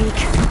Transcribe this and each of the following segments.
weak.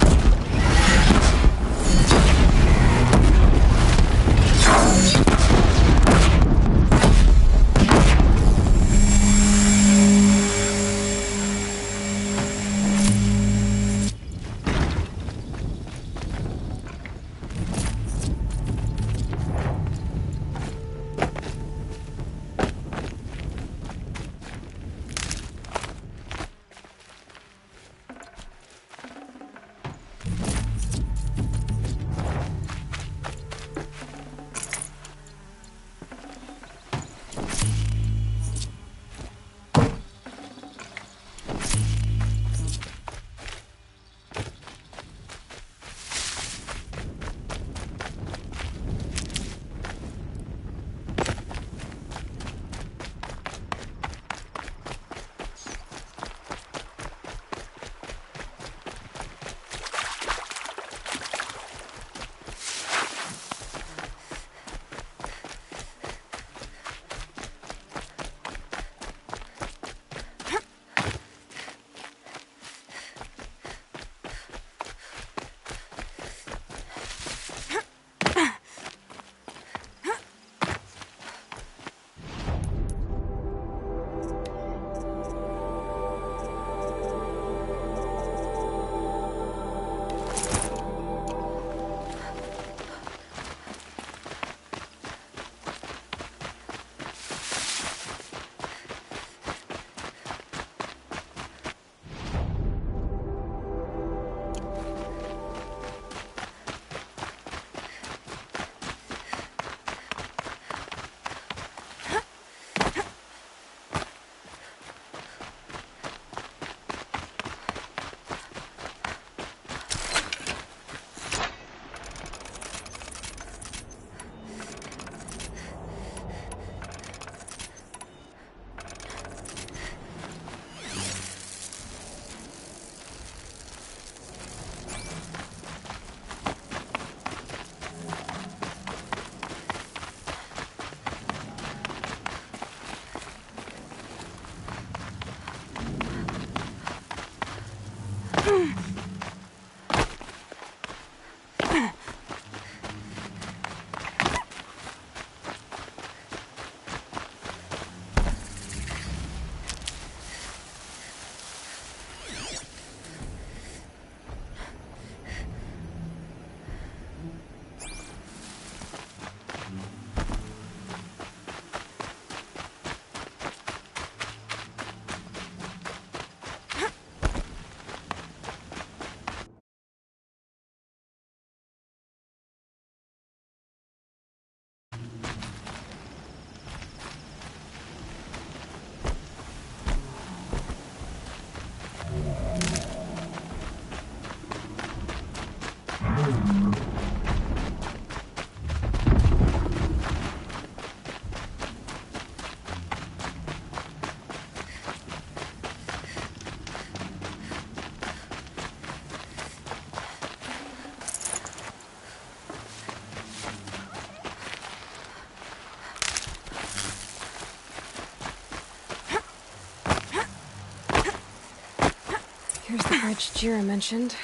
Here's the bridge Jira mentioned.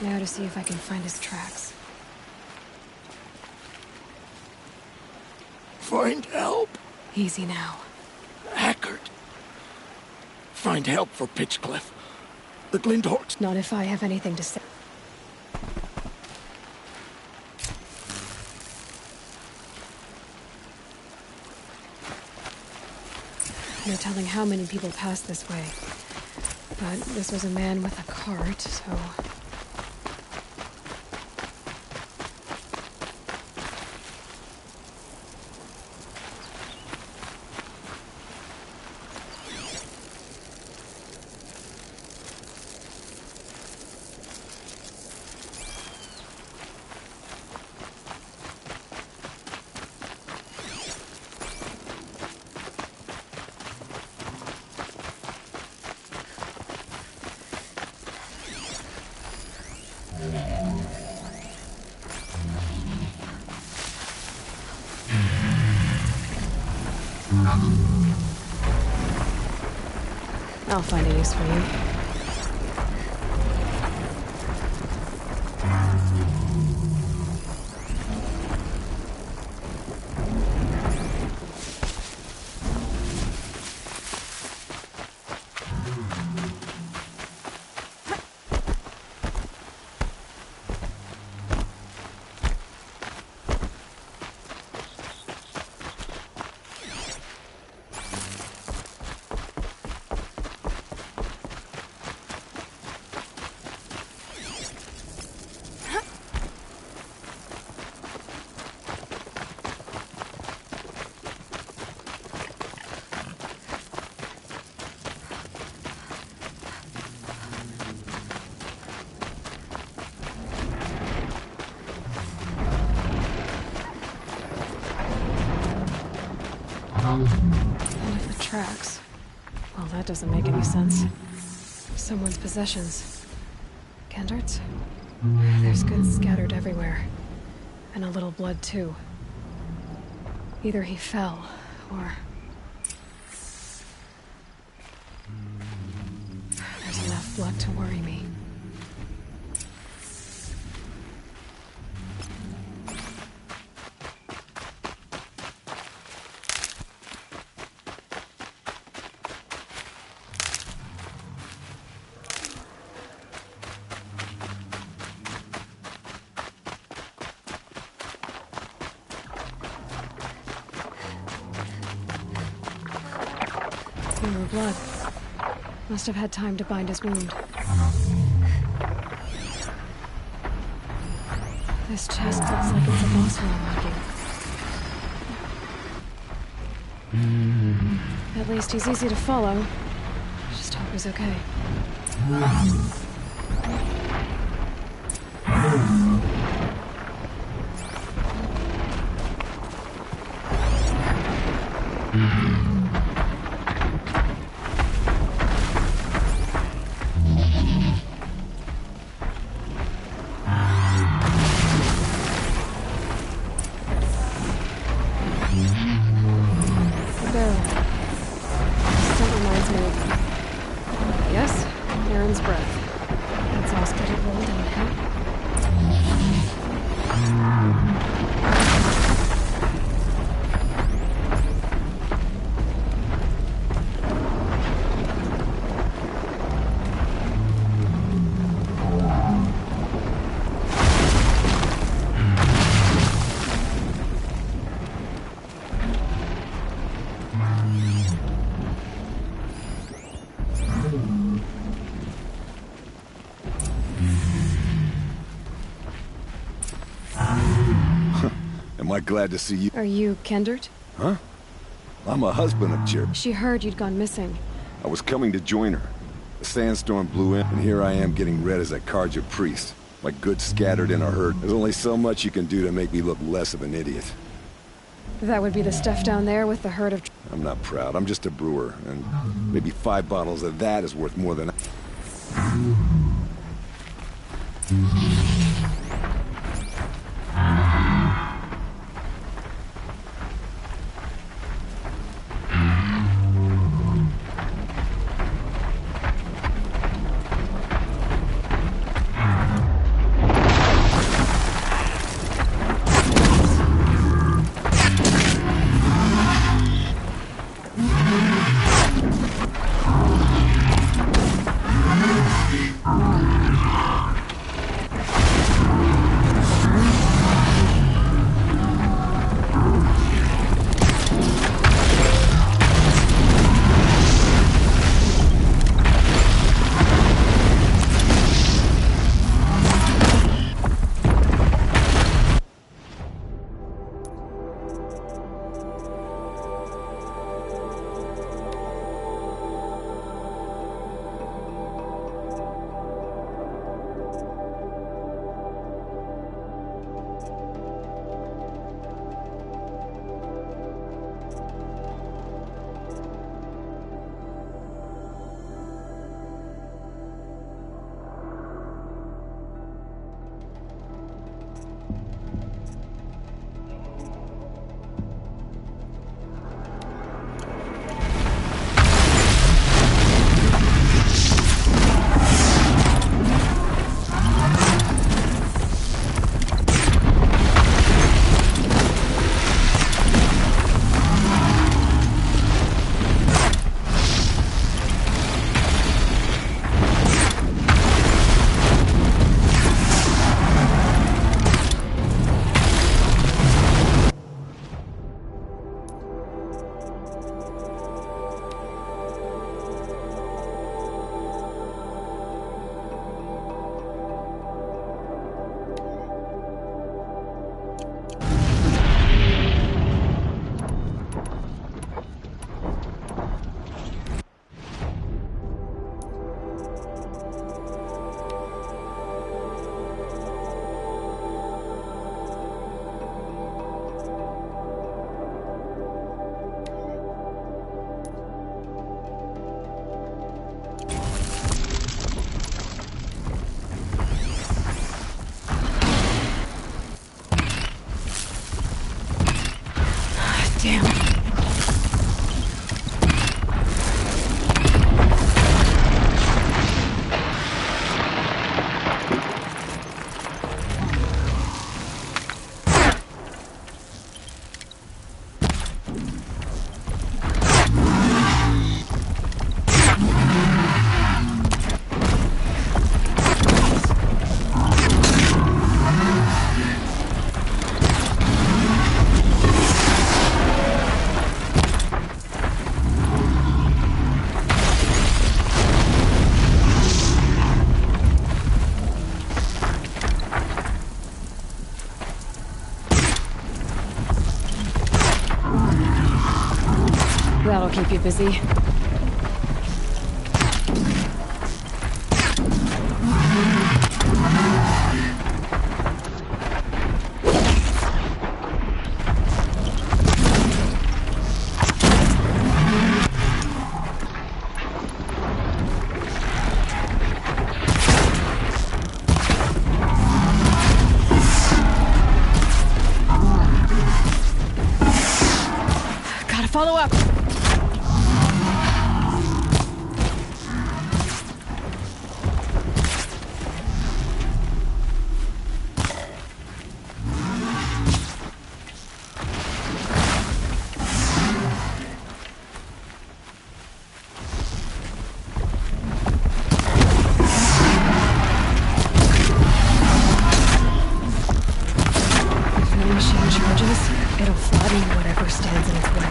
Now to see if I can find his tracks. Find help. Easy now. Hackard. Find help for Pitchcliff. The Glinthorns. Not if I have anything to say. No telling how many people pass this way. But this was a man with a cart, so... I'll find a use for you. And if the tracks... Well, that doesn't make any sense. Someone's possessions. Kendart's? There's goods scattered everywhere. And a little blood, too. Either he fell, or... There's enough blood to worry me. No more blood. Must have had time to bind his wound. This chest looks like it's a boss we're unlocking. At least he's easy to follow. Just hope he's okay. Yes, Aaron's breath. That's all get it rolled downhill. Am I glad to see you? Are you Kendart? Huh? I'm a husband of Jer. She heard you'd gone missing. I was coming to join her. The sandstorm blew in, and here I am getting read as a Carja priest. My goods scattered in a herd. There's only so much you can do to make me look less of an idiot. That would be the stuff down there with the herd of... I'm not proud. I'm just a brewer, and maybe 5 bottles of that is worth more than... That'll keep you busy. Gotta follow up. If the machine charges, it'll flatten whatever stands in its way.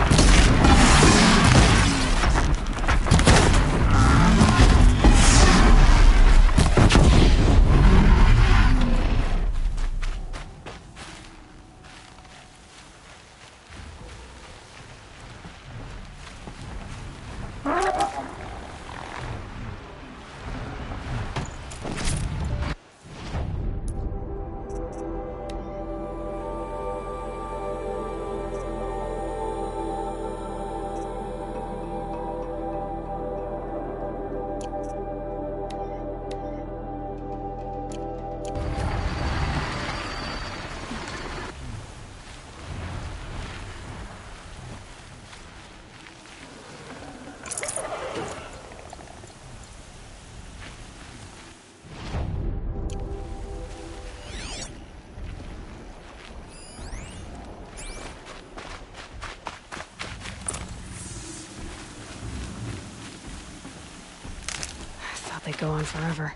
I thought they'd go on forever.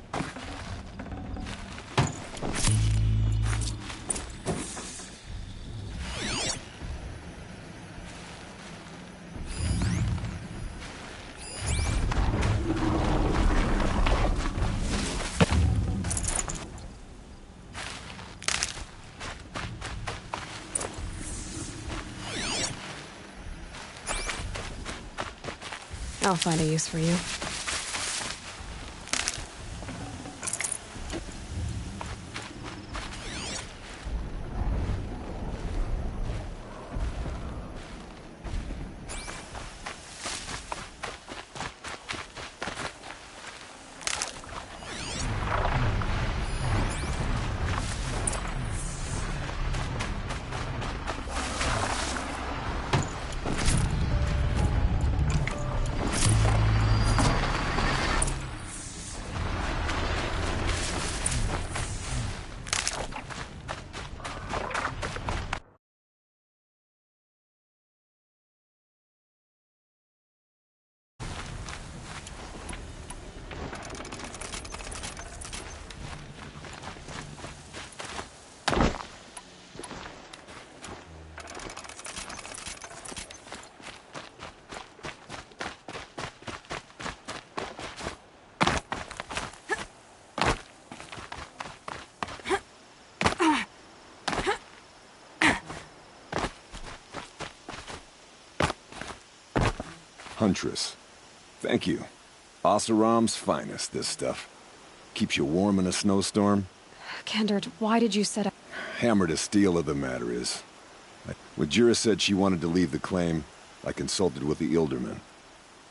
I'll find a use for you. Huntress. Thank you. Oseram's finest, this stuff. Keeps you warm in a snowstorm. Kendert, why did you set up... Hammer to steel of the matter is. When Jira said she wanted to leave the claim, I consulted with the Ilderman.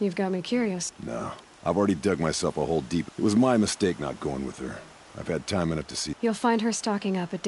You've got me curious. No, I've already dug myself a hole deep. It was my mistake not going with her. I've had time enough to see... You'll find her stocking up at...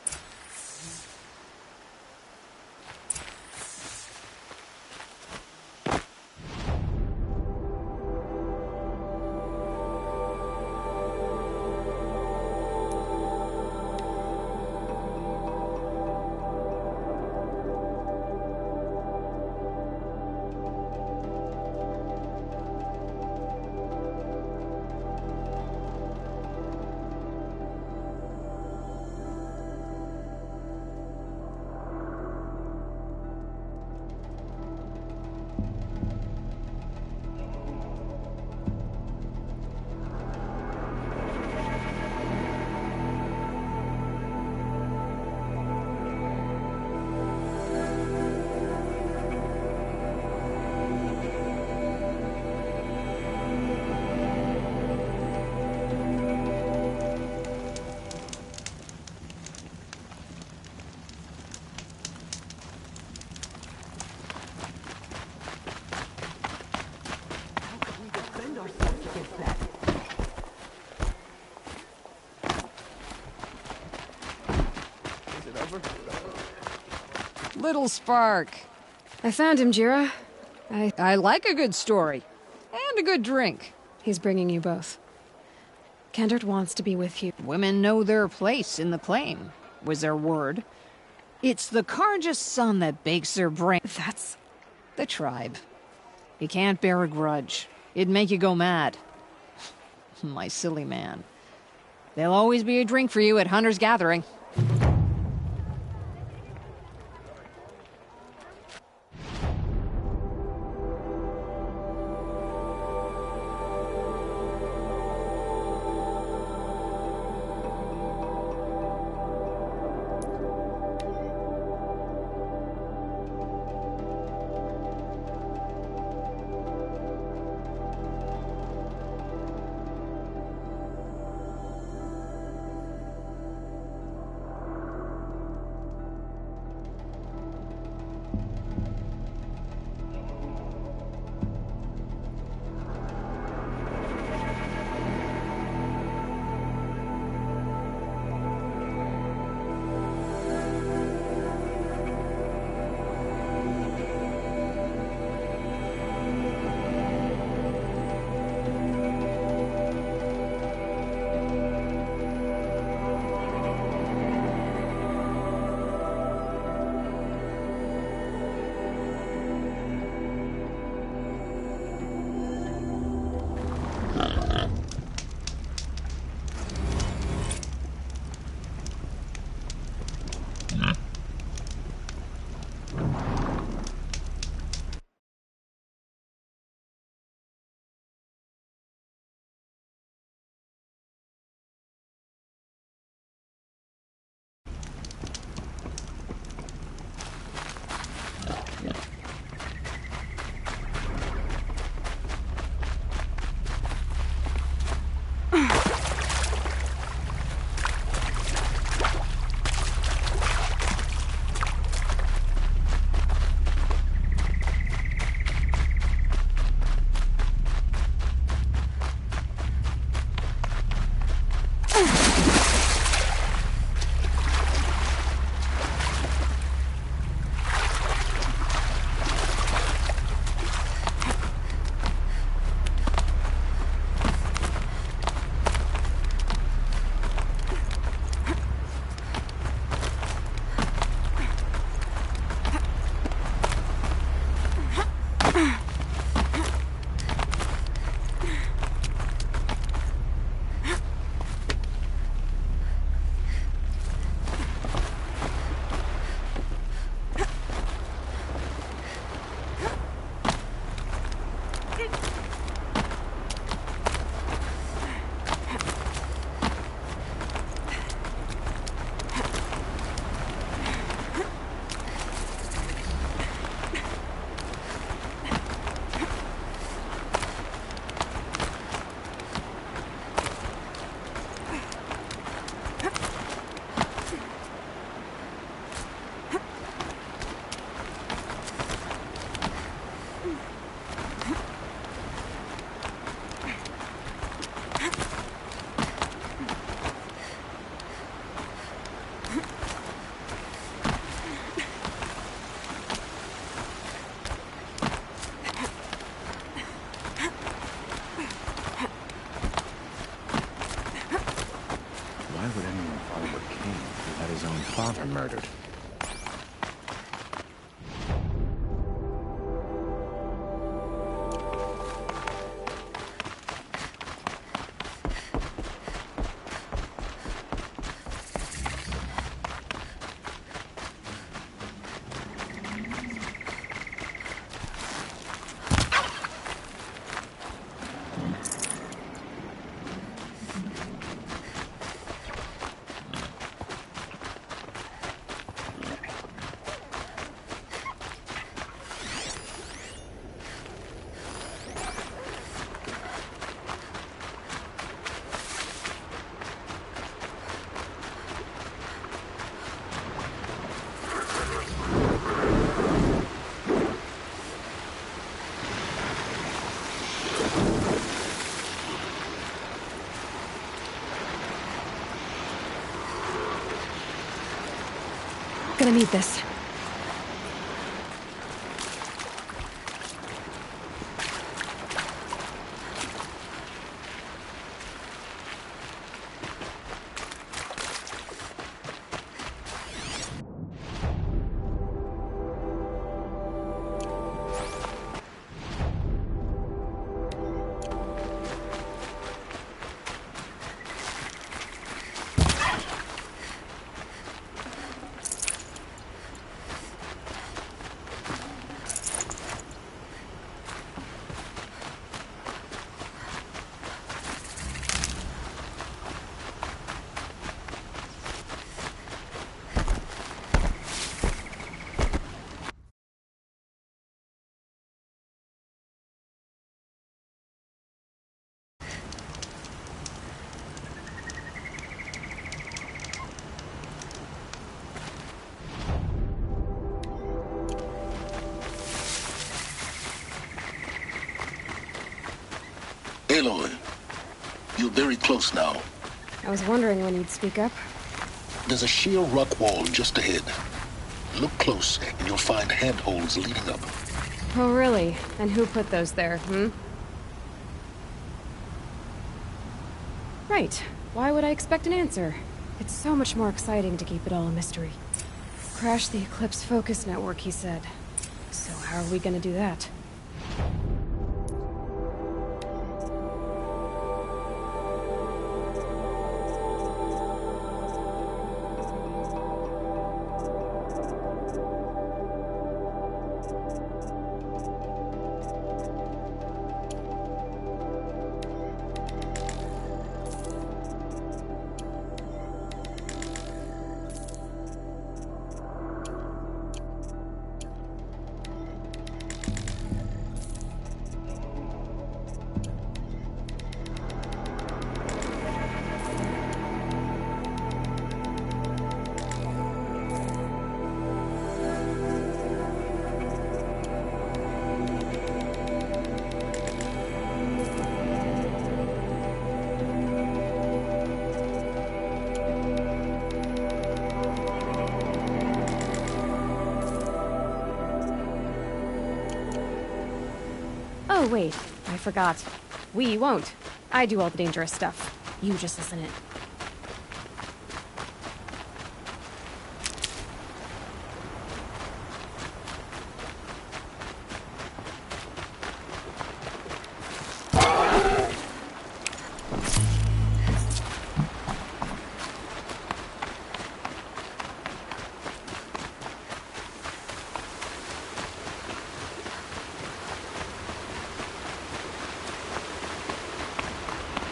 Little Spark. I found him, Jira. I like a good story. And a good drink. He's bringing you both. Kendrick wants to be with you. Women know their place in the claim, was their word. It's the Carja's son that bakes their brain. That's... The tribe. You can't bear a grudge. It'd make you go mad. My silly man. There'll always be a drink for you at Hunter's Gathering. Why would anyone follow a king who had his own father murdered? gonna need this. Aloy, you're very close now. I was wondering when you'd speak up. There's a sheer rock wall just ahead. Look close, and you'll find handholds leading up. Oh, really? And who put those there, Right. Why would I expect an answer? It's so much more exciting to keep it all a mystery. Crash the Eclipse focus network, he said. So how are we gonna do that? Oh, wait. I forgot. We won't. I do all the dangerous stuff. You just listen in.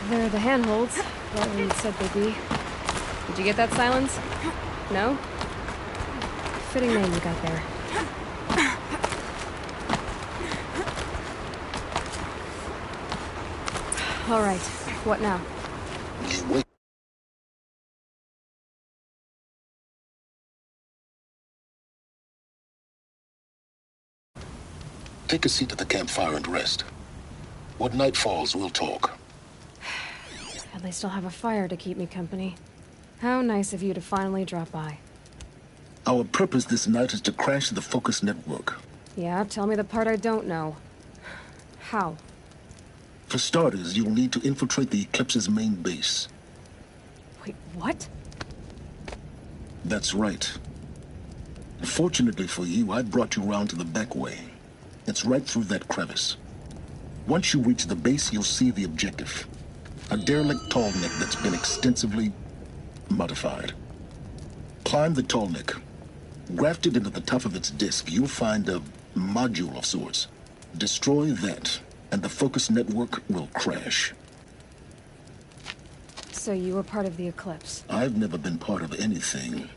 They're the handholds. What we said they'd be. Did you get that, Silence? No? Fitting name you got there. All right. What now? You wait. Take a seat at the campfire and rest. When night falls, we'll talk. At least I'll have a fire to keep me company. How nice of you to finally drop by. Our purpose this night is to crash the Focus network. Yeah, tell me the part I don't know. How? For starters, you'll need to infiltrate the Eclipse's main base. Wait, what? That's right. Fortunately for you, I brought you round to the back way. It's right through that crevice. Once you reach the base, you'll see the objective. A derelict tall neck that's been extensively modified. Climb the tall neck. Grafted into the top of its disk, you'll find a module of sorts. Destroy that, and the Focus network will crash. So you were part of the Eclipse? I've never been part of anything.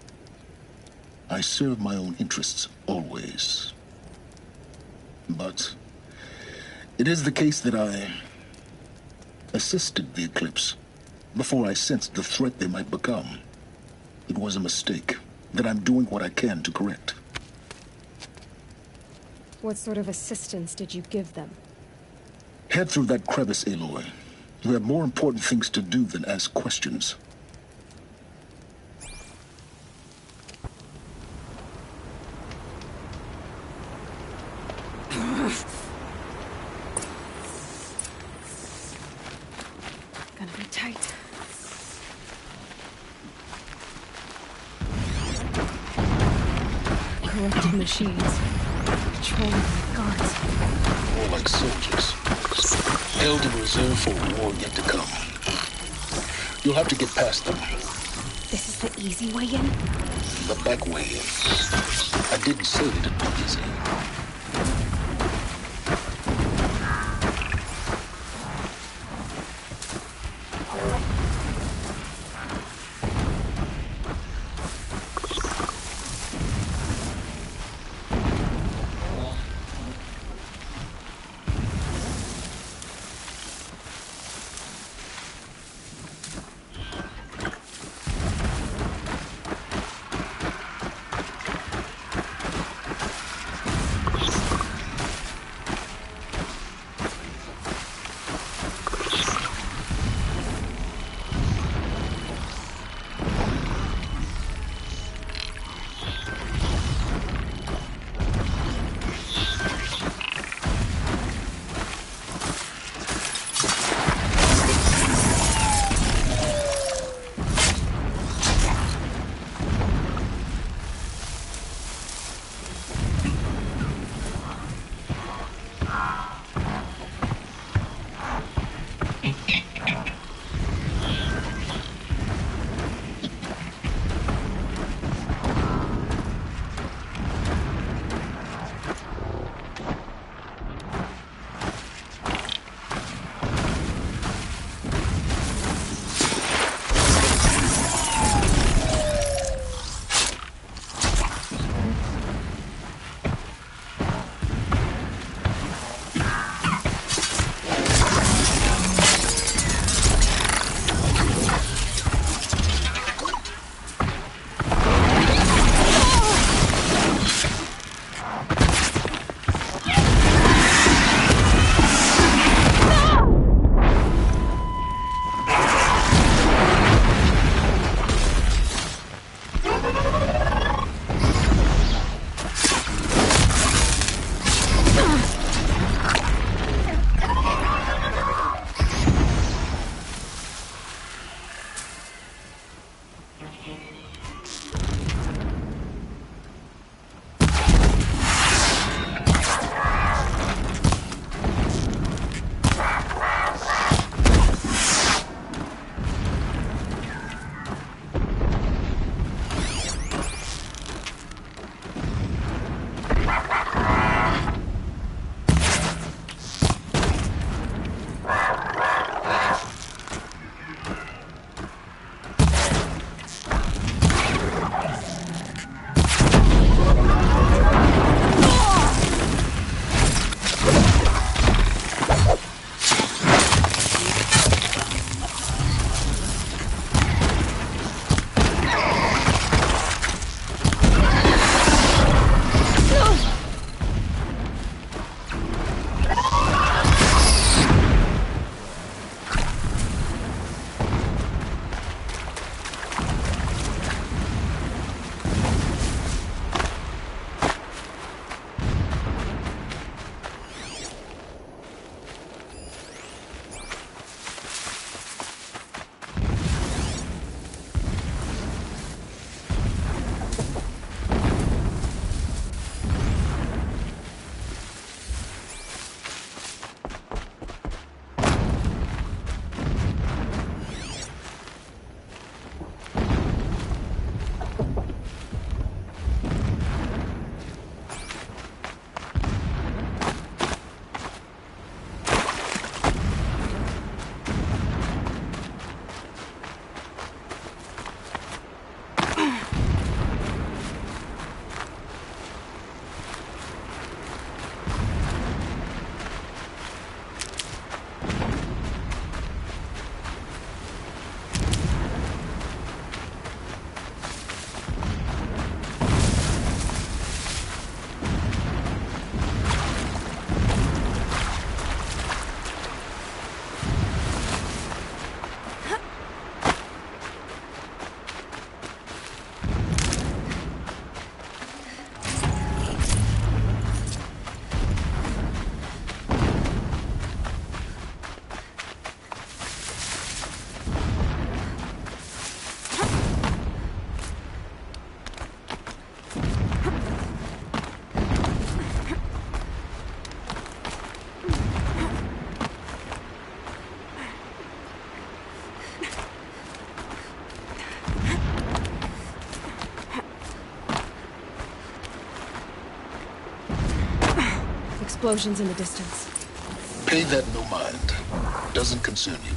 I serve my own interests, always. But it is the case that I assisted the Eclipse before I sensed the threat they might become. It was a mistake that I'm doing what I can to correct. What sort of assistance did you give them? Head through that crevice, Aloy. You have more important things to do than ask questions. collected machines. Patrolling like guards. More like soldiers. Held in reserve for a war yet to come. You'll have to get past them. This is the easy way in? The back way in. I didn't say it'd be easy. explosions in the distance. Pay that no mind. Doesn't concern you.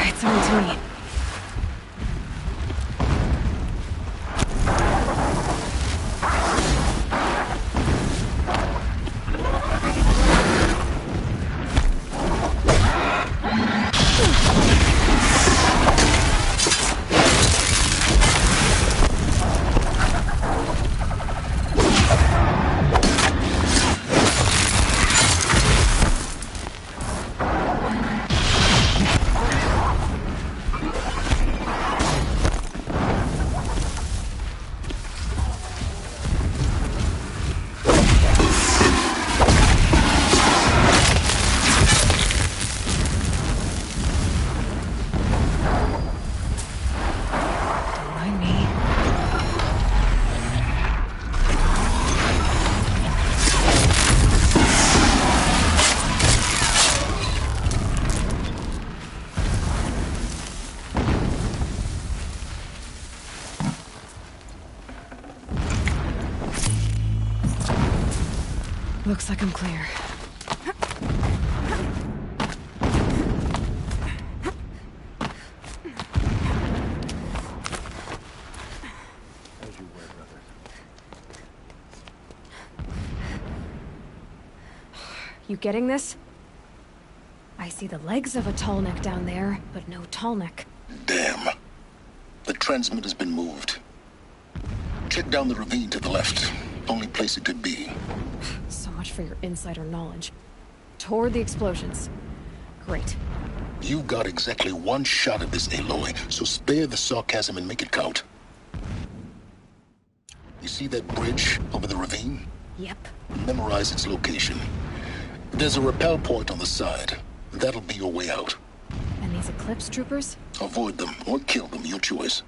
It's on to me. Looks like I'm clear. You getting this? I see the legs of a Tallneck down there, but no Tallneck. Damn. The transmitter's been moved. Check down the ravine to the left. Only place it could be. So much for your insider knowledge. Toward the explosions. Great. You got exactly one shot at this, Aloy, so spare the sarcasm and make it count. You see that bridge over the ravine? Yep. Memorize its location. There's a rappel point on the side. That'll be your way out. And these Eclipse troopers? Avoid them or kill them, your choice.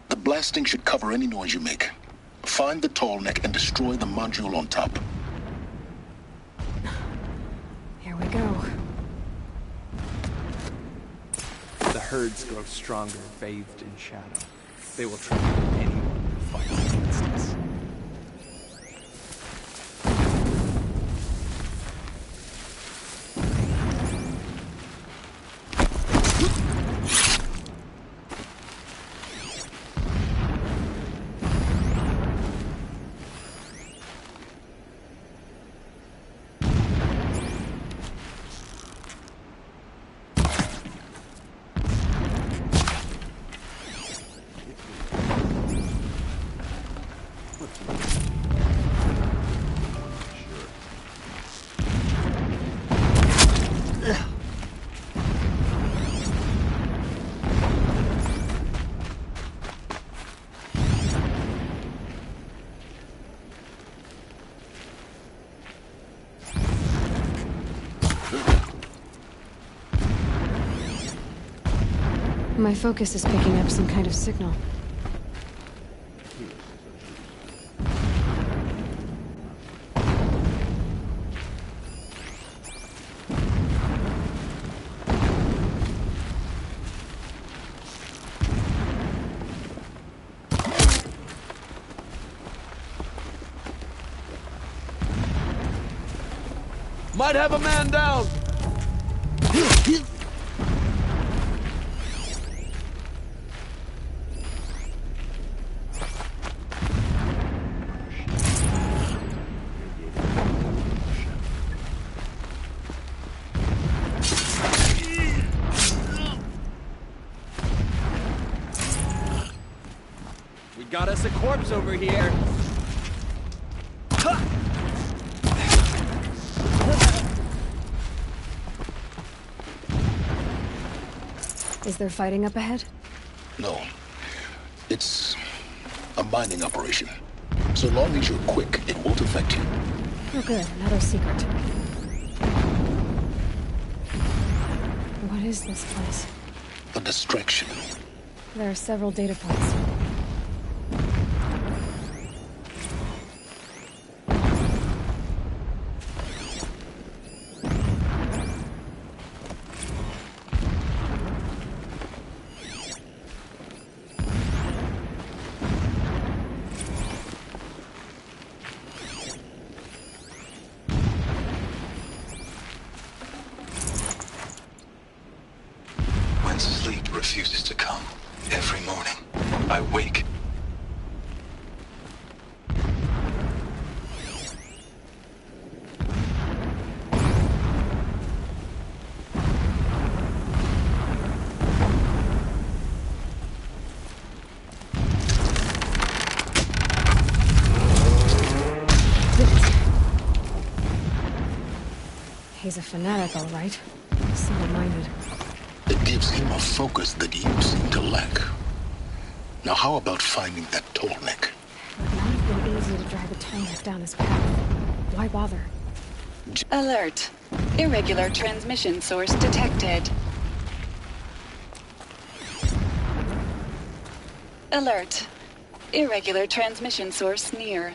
The blasting should cover any noise you make. Find the Tallneck and destroy the module on top. Here we go. The herds grow stronger, bathed in shadow. They will trample anyone who fights against us. My focus is picking up some kind of signal. Might have a man down! We got us a corpse over here. Is there fighting up ahead? No. It's a mining operation. So long as you're quick, it won't affect you. Oh good, another secret. What is this place? A distraction. There are several data points. When sleep refuses to come, every morning, I wake. He's a fanatic, all right. Single-minded. It gives him a focus that you seem to lack. Now how about finding that Tallneck? It would not have been easy to drag a Tallneck down his path. Why bother? Alert. Irregular transmission source detected. Alert. Irregular transmission source near.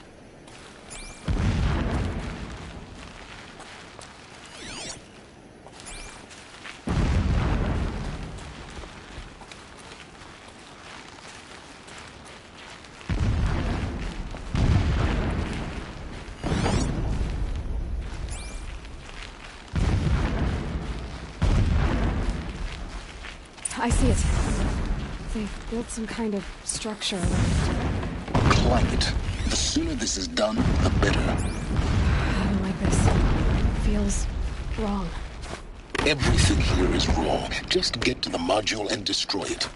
I see it. They've built some kind of structure around it. Climate. The sooner this is done, the better. I don't like this. It feels wrong. Everything here is wrong. Just get to the module and destroy it.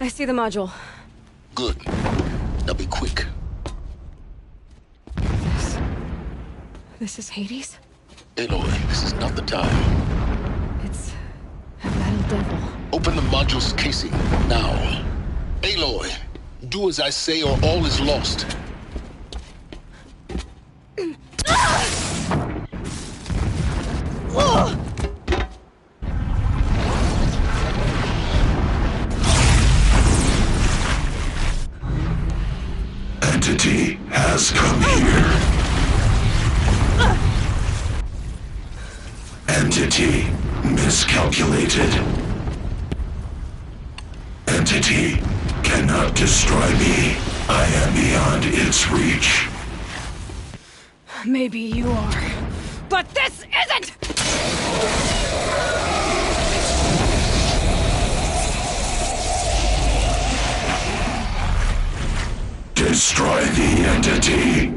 I see the module. Good. Now be quick. This is Hades? Aloy, this is not the time. It's a metal devil. Open the module's casing, now. Aloy, do as I say or all is lost. Entity has come here. Entity miscalculated. Entity cannot destroy me. I am beyond its reach. Maybe you are. But this isn't! Destroy the entity.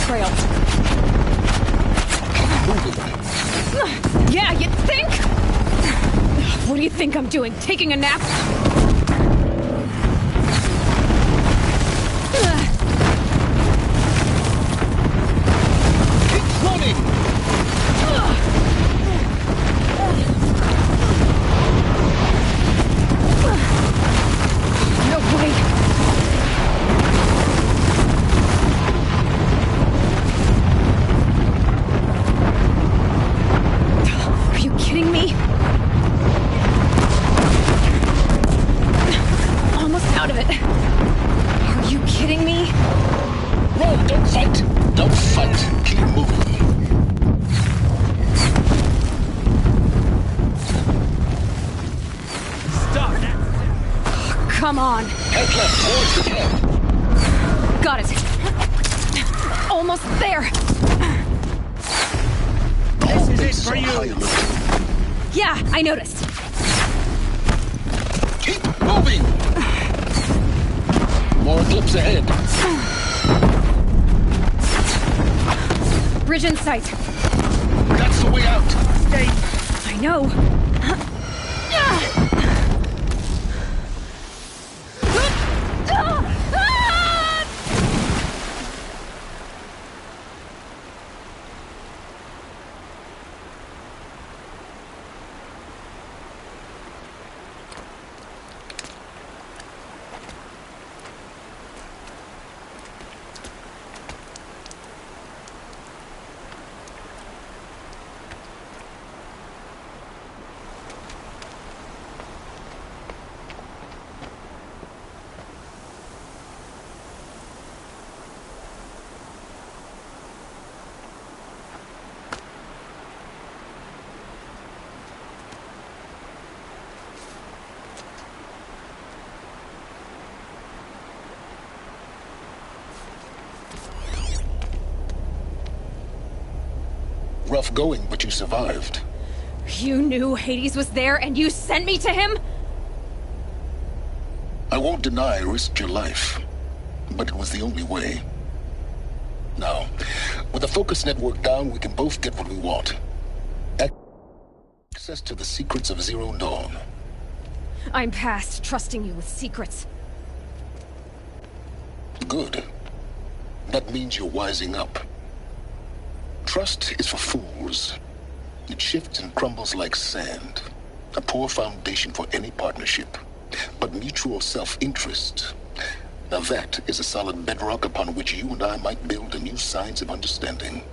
Trail. Yeah, you think? What do you think I'm doing? Taking a nap? Come on. Head left towards the camp. Got it. Almost there. This is it for you. Yeah, I noticed. Keep moving. More clips ahead. Bridge in sight. That's the way out. Stay. I know. Rough going, but you survived. You knew Hades was there and you sent me to him? I won't deny I risked your life, but it was the only way. Now, with the focus network down, we can both get what we want. Access to the secrets of Zero Dawn. I'm past trusting you with secrets. Good. That means you're wising up. Trust is for fools. It shifts and crumbles like sand. A poor foundation for any partnership. But mutual self-interest, now that is a solid bedrock upon which you and I might build a new science of understanding.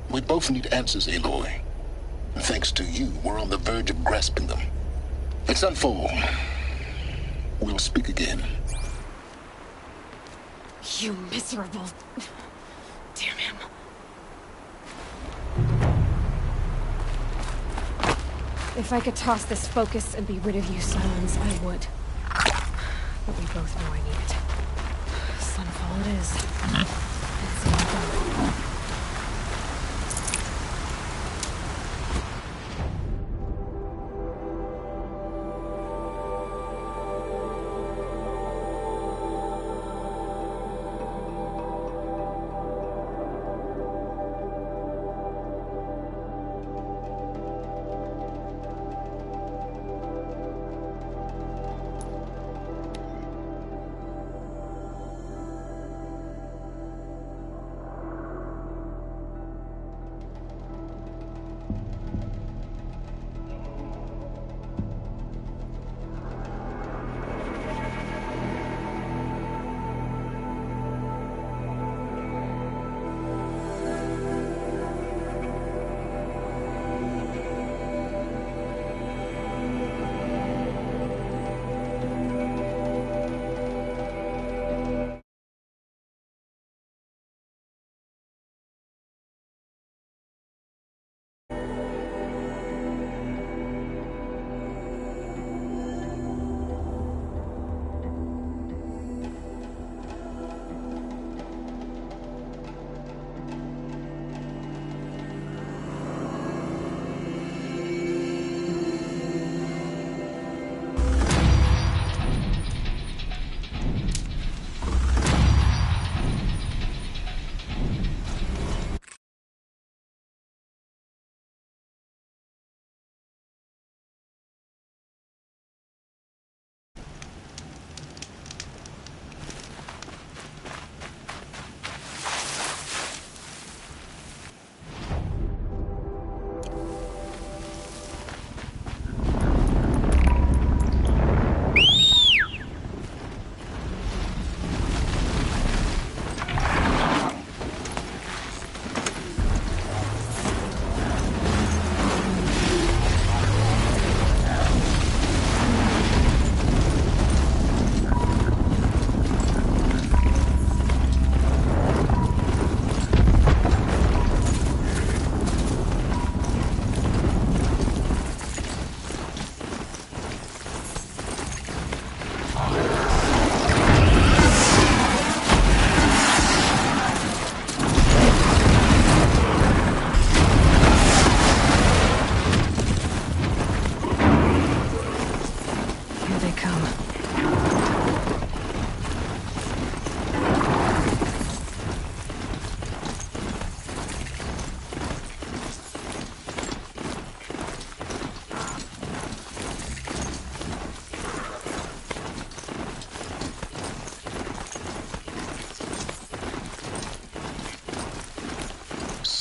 We both need answers, Aloy. And thanks to you, we're on the verge of grasping them. Let's unfold. We'll speak again. You miserable... Damn him. If I could toss this focus and be rid of you, Silence, I would. But we both know I need it. Sunfall it is. Let's see how it goes. come.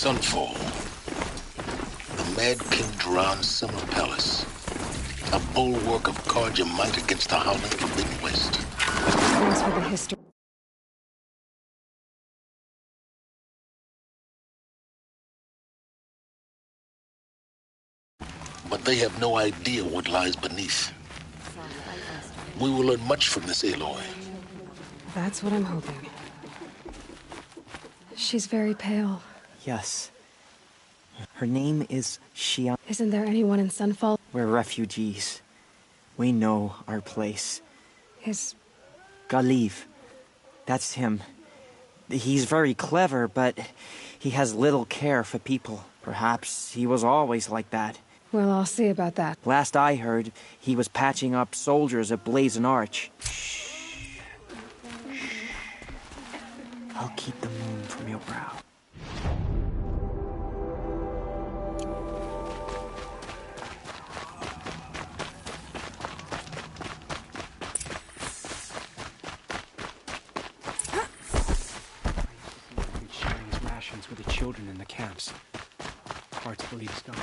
Sunfall. The Mad King Duran Summer Palace. A bulwark of Carja might against the howling Forbidden West. Thanks for the history. But they have no idea what lies beneath. We will learn much from this Aloy. That's what I'm hoping. She's very pale. Yes. Her name is Xian. Isn't there anyone in Sunfall? We're refugees. We know our place. Is... Galiv. That's him. He's very clever, but he has little care for people. Perhaps he was always like that. Well, I'll see about that. Last I heard, he was patching up soldiers at Blazon Arch. I'll keep the moon from your brow. With the children in the camps. Hard to believe he's gone.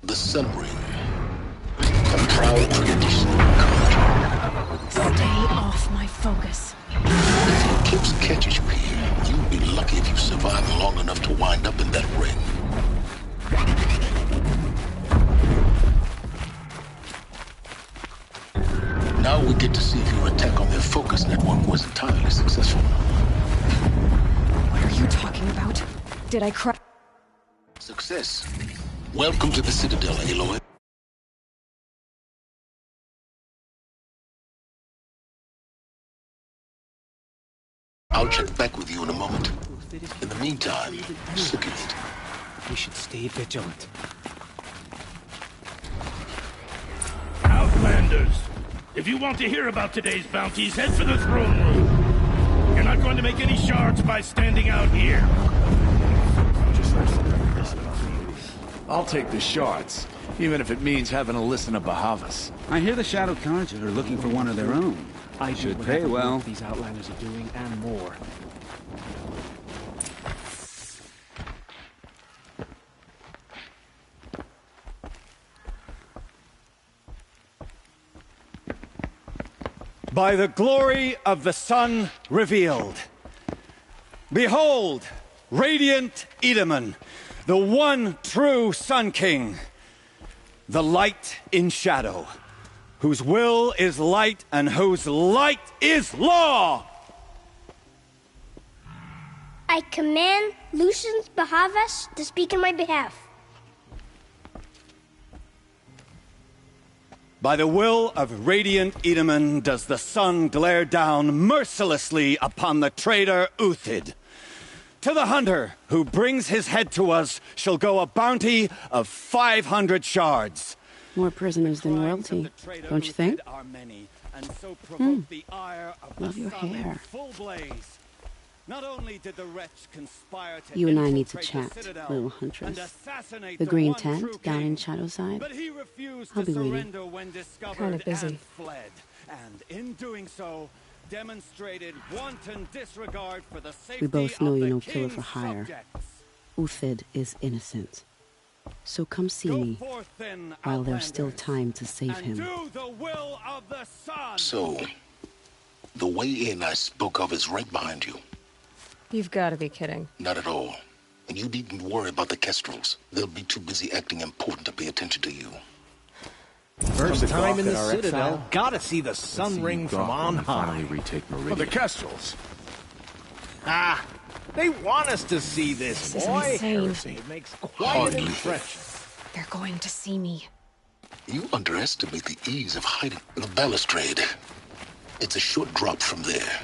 The Sun Ring. A proud tradition of Carja. Stay off my focus. If Eclipse catches you here, you'll be lucky if you survive long enough to wind up in that ring. Now we get to see if your attack on their focus network was entirely successful. What are you talking about? Did I cry? Success. Welcome to the Citadel, Aloy. I'll check back with you in a moment. In the meantime, circulate. We should stay vigilant. Outlanders! If you want to hear about today's bounties, head for the throne room. You're not going to make any shards by standing out here. I'll take the shards, even if it means having to listen to Bahavas. I hear the Shadow Carja are looking for one of their own. I should pay well. These Outlanders are doing and more. By the glory of the sun revealed. Behold, radiant Edaman, the one true Sun King, the light in shadow, whose will is light and whose light is law! I command Lucius Bahavas to speak in my behalf. By the will of radiant Edaman does the sun glare down mercilessly upon the traitor Uthid. To the hunter who brings his head to us shall go a bounty of 500 shards. More prisoners than royalty, don't you think? Love Love your hair. Not only did the wretch conspire to You and I need to infiltrate the chat, Citadel little and huntress. assassinate The green one tent true down king, in Shadowside? but he refused I'll to be waiting. surrender when discovered Kinda busy. and fled. And in doing so, demonstrated wanton disregard for the safety We both know of you're the no killer king's for hire. subjects. Uthid is innocent. So come see Go me forth then, while there's still Outlanders, time to save and him. do the will of the sun. So, the way in I spoke of is right behind you. You've got to be kidding. Not at all. And you needn't worry about the Kestrels. They'll be too busy acting important to pay attention to you. First time in the our Citadel. exile. Gotta see the sun ring from on high. retake For Meridian. the Kestrels. Ah, they want us to see this, This is boy. insane. It makes quite Hardly. an impression. They're going to see me. You underestimate the ease of hiding the balustrade. It's a short drop from there.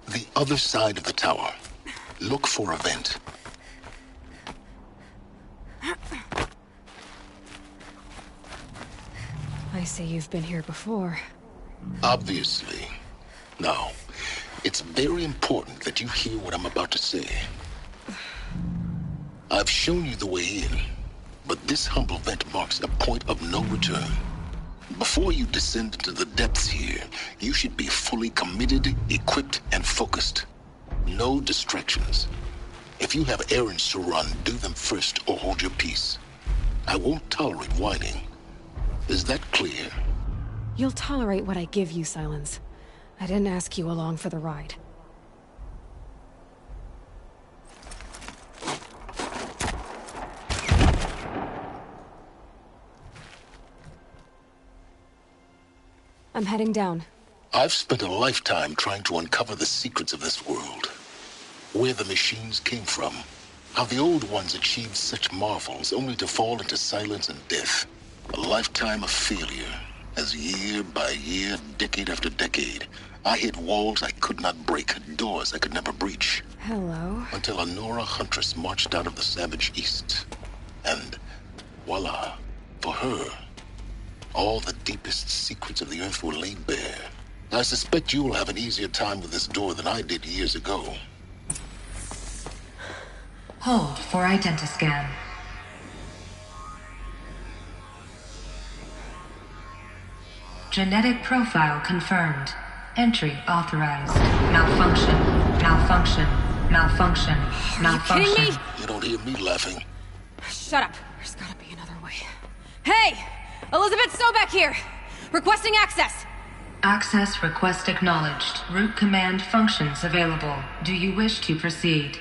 The other side of the tower. Look for a vent. I see you've been here before. Obviously. Now, it's very important that you hear what I'm about to say. I've shown you the way in, but this humble vent marks a point of no return. Before you descend into the depths here, you should be fully committed, equipped, and focused. No distractions. If you have errands to run, do them first or hold your peace. I won't tolerate whining. Is that clear? You'll tolerate what I give you, Silence. I didn't ask you along for the ride. I'm heading down. I've spent a lifetime trying to uncover the secrets of this world. Where the machines came from. How the old ones achieved such marvels only to fall into silence and death. A lifetime of failure. As year by year, decade after decade, I hit walls I could not break, doors I could never breach. Hello. Until a Nora huntress marched out of the savage east. And voila, for her, all the deepest secrets of the earth were laid bare. I suspect you will have an easier time with this door than I did years ago. Hold for identiscan. Genetic profile confirmed. Entry authorized. Malfunction. Malfunction. Malfunction. Malfunction. You kidding me? You don't hear me laughing. Shut up. There's gotta be another way. Hey! Elizabeth Sobek here! Requesting access! Access request acknowledged. Root command functions available. Do you wish to proceed?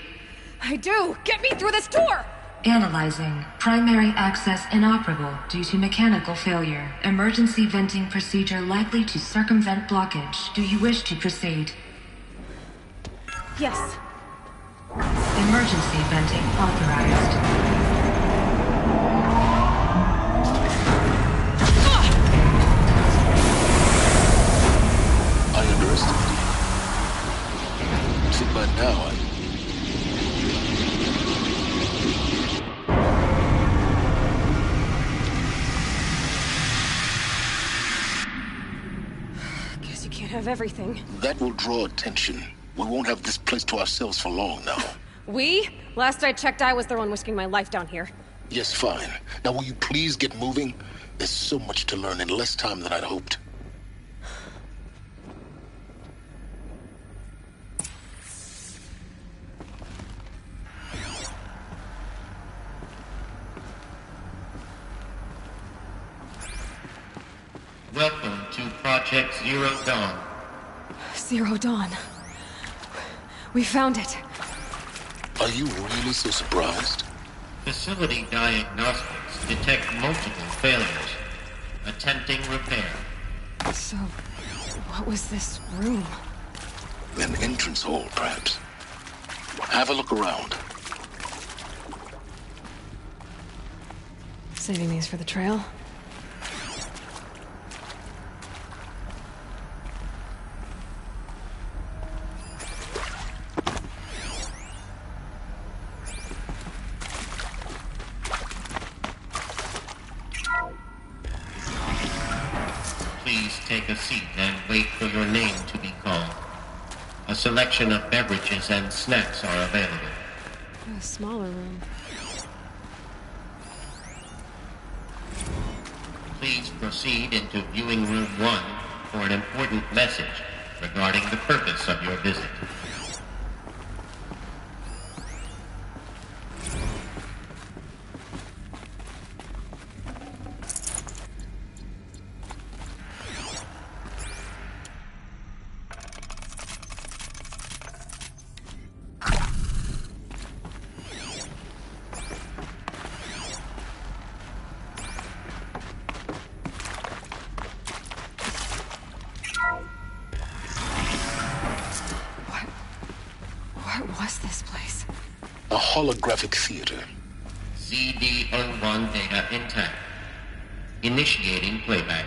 I do! Get me through this door! Analyzing. Primary access inoperable due to mechanical failure. Emergency venting procedure likely to circumvent blockage. Do you wish to proceed? Yes. Emergency venting authorized. I underestimated you. See, by now, Guess you can't have everything. that will draw attention. We won't have this place to ourselves for long now. We? Last I checked, I was the one risking my life down here. Yes, fine. Now will you please get moving? There's so much to learn in less time than I'd hoped. Welcome to Project Zero Dawn. Zero Dawn. We found it. Are you really so surprised? Facility diagnostics detect multiple failures. Attempting repair. So, what was this room? An entrance hall, perhaps. Have a look around. Saving these for the trail. Please take a seat and wait for your name to be called. A selection of beverages and snacks are available. A smaller room. Please proceed into viewing room 1 for an important message regarding the purpose of your visit. What was this place? A holographic theater. CD01 data intact. Initiating playback.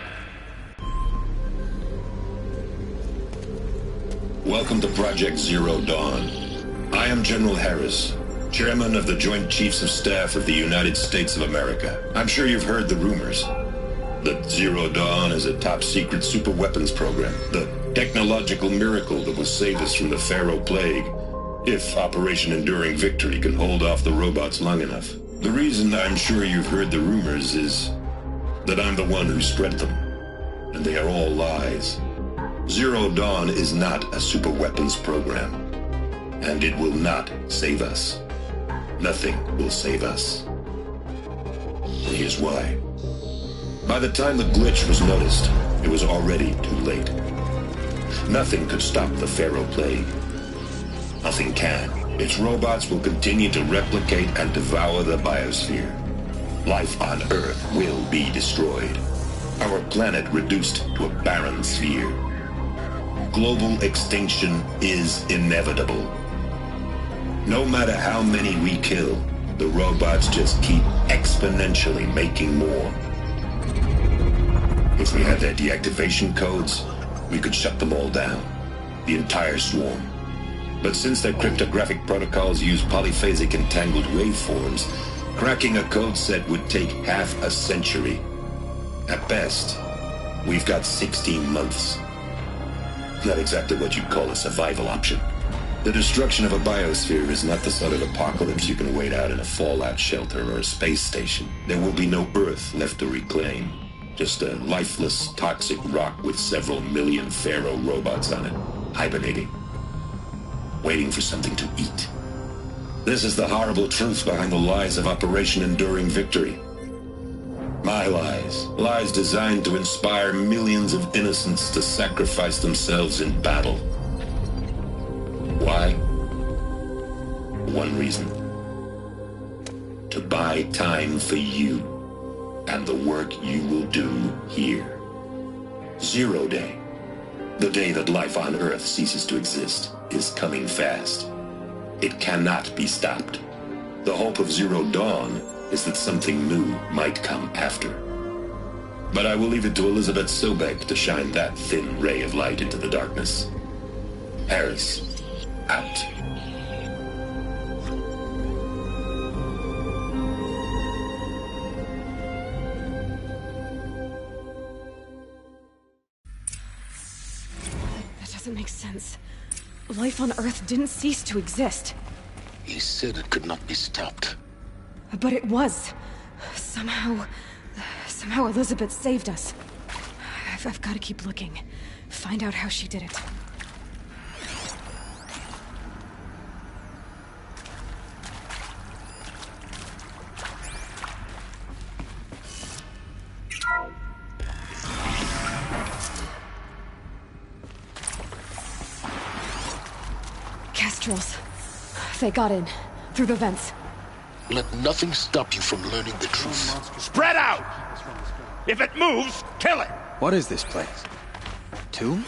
Welcome to Project Zero Dawn. I am General Harris, Chairman of the Joint Chiefs of Staff of the United States of America. I'm sure you've heard the rumors that Zero Dawn is a top-secret superweapons program, the technological miracle that will save us from the Pharaoh Plague, if Operation Enduring Victory can hold off the robots long enough. The reason I'm sure you've heard the rumors is that I'm the one who spread them, and they are all lies. Zero Dawn is not a superweapons program, and it will not save us. Nothing will save us. And here's why. By the time the glitch was noticed, it was already too late. Nothing could stop the Pharaoh Plague. Nothing can. Its robots will continue to replicate and devour the biosphere. Life on Earth will be destroyed. Our planet reduced to a barren sphere. Global extinction is inevitable. No matter how many we kill, the robots just keep exponentially making more. If we had their deactivation codes, we could shut them all down. The entire swarm. But since their cryptographic protocols use polyphasic entangled waveforms, cracking a code set would take half a century. At best, we've got 16 months. Not exactly what you'd call a survival option. The destruction of a biosphere is not the sort of apocalypse you can wait out in a fallout shelter or a space station. There will be no Earth left to reclaim. Just a lifeless, toxic rock with several million Pharaoh robots on it, hibernating. Waiting for something to eat. This is the horrible truth behind the lies of Operation Enduring Victory. My lies. Lies designed to inspire millions of innocents to sacrifice themselves in battle. Why? One reason. To buy time for you and the work you will do here. Zero Day. The day that life on Earth ceases to exist is coming fast. It cannot be stopped. The hope of Zero Dawn is that something new might come after. But I will leave it to Elizabeth Sobek to shine that thin ray of light into the darkness. Harris, out. That doesn't make sense. Life on Earth didn't cease to exist. He said it could not be stopped. But it was. Somehow Elizabeth saved us. I've got to keep looking. Find out how she did it. Kestrels. They got in. Through the vents. Let nothing stop you from learning the truth. Spread out! If it moves, kill it! What is this place? Tomb?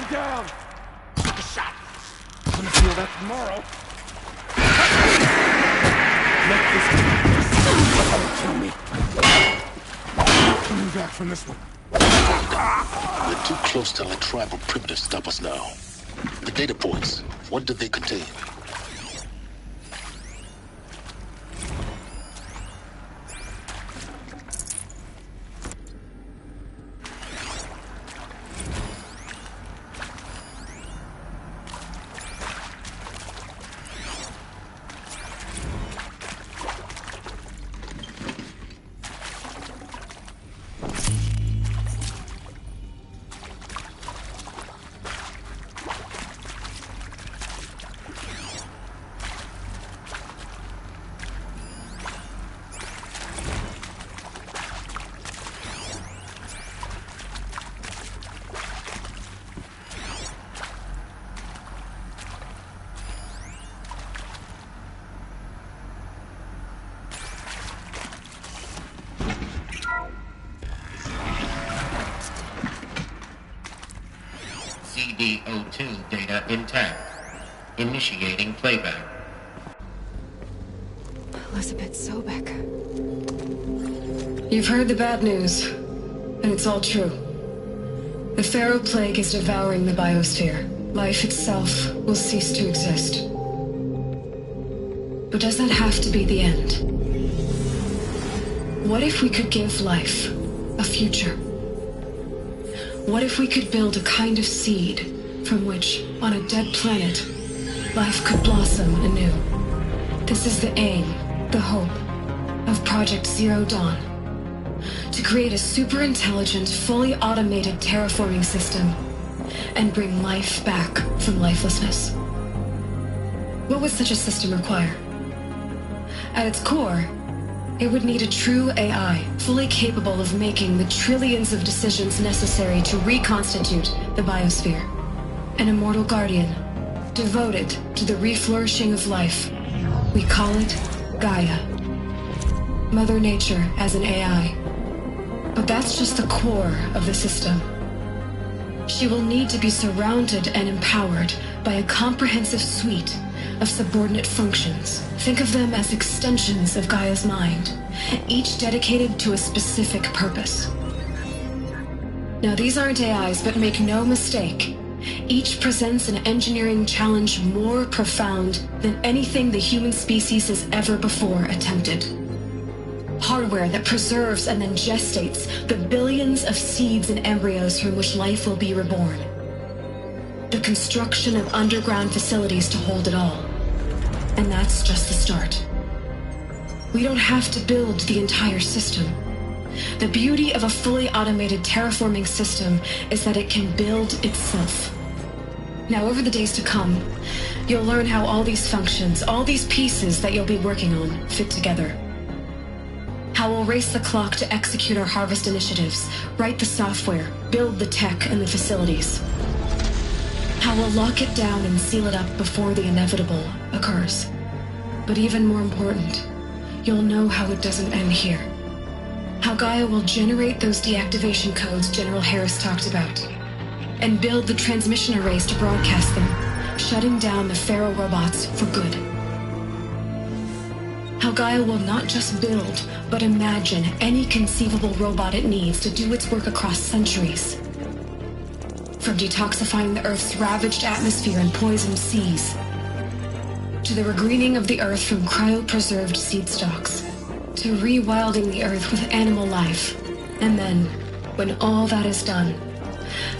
down! Take a shot! I'm gonna feel that tomorrow. Let this coming back from this one. We're too close to our tribal primitives to stop us now. The data points, what do they contain? CD02 data intact. Initiating playback. Elizabeth Sobek. You've heard the bad news, and it's all true. The Pharaoh Plague is devouring the biosphere. Life itself will cease to exist. But does that have to be the end? What if we could give life a future? What if we could build a kind of seed from which, on a dead planet, life could blossom anew? This is the aim, the hope, of Project Zero Dawn. To create a super-intelligent, fully automated terraforming system and bring life back from lifelessness. What would such a system require? At its core, it would need a true AI, fully capable of making the trillions of decisions necessary to reconstitute the biosphere. An immortal guardian, devoted to the reflourishing of life. We call it Gaia. Mother Nature as an AI. But that's just the core of the system. She will need to be surrounded and empowered by a comprehensive suite of subordinate functions. Think of them as extensions of Gaia's mind, each dedicated to a specific purpose. Now, these aren't AIs, but make no mistake, each presents an engineering challenge more profound than anything the human species has ever before attempted. Hardware that preserves and then gestates the billions of seeds and embryos from which life will be reborn. The construction of underground facilities to hold it all. And that's just the start. We don't have to build the entire system. The beauty of a fully automated terraforming system is that it can build itself. Now, over the days to come, you'll learn how all these functions, all these pieces that you'll be working on, fit together. How we'll race the clock to execute our harvest initiatives, write the software, build the tech and the facilities. How we'll lock it down and seal it up before the inevitable occurs. But even more important, you'll know how it doesn't end here. How Gaia will generate those deactivation codes General Harris talked about, and build the transmission arrays to broadcast them, shutting down the Pharaoh robots for good. How Gaia will not just build, but imagine any conceivable robot it needs to do its work across centuries. From detoxifying the Earth's ravaged atmosphere and poisoned seas, to the regreening of the Earth from cryopreserved seed stalks, to rewilding the Earth with animal life. And then, when all that is done,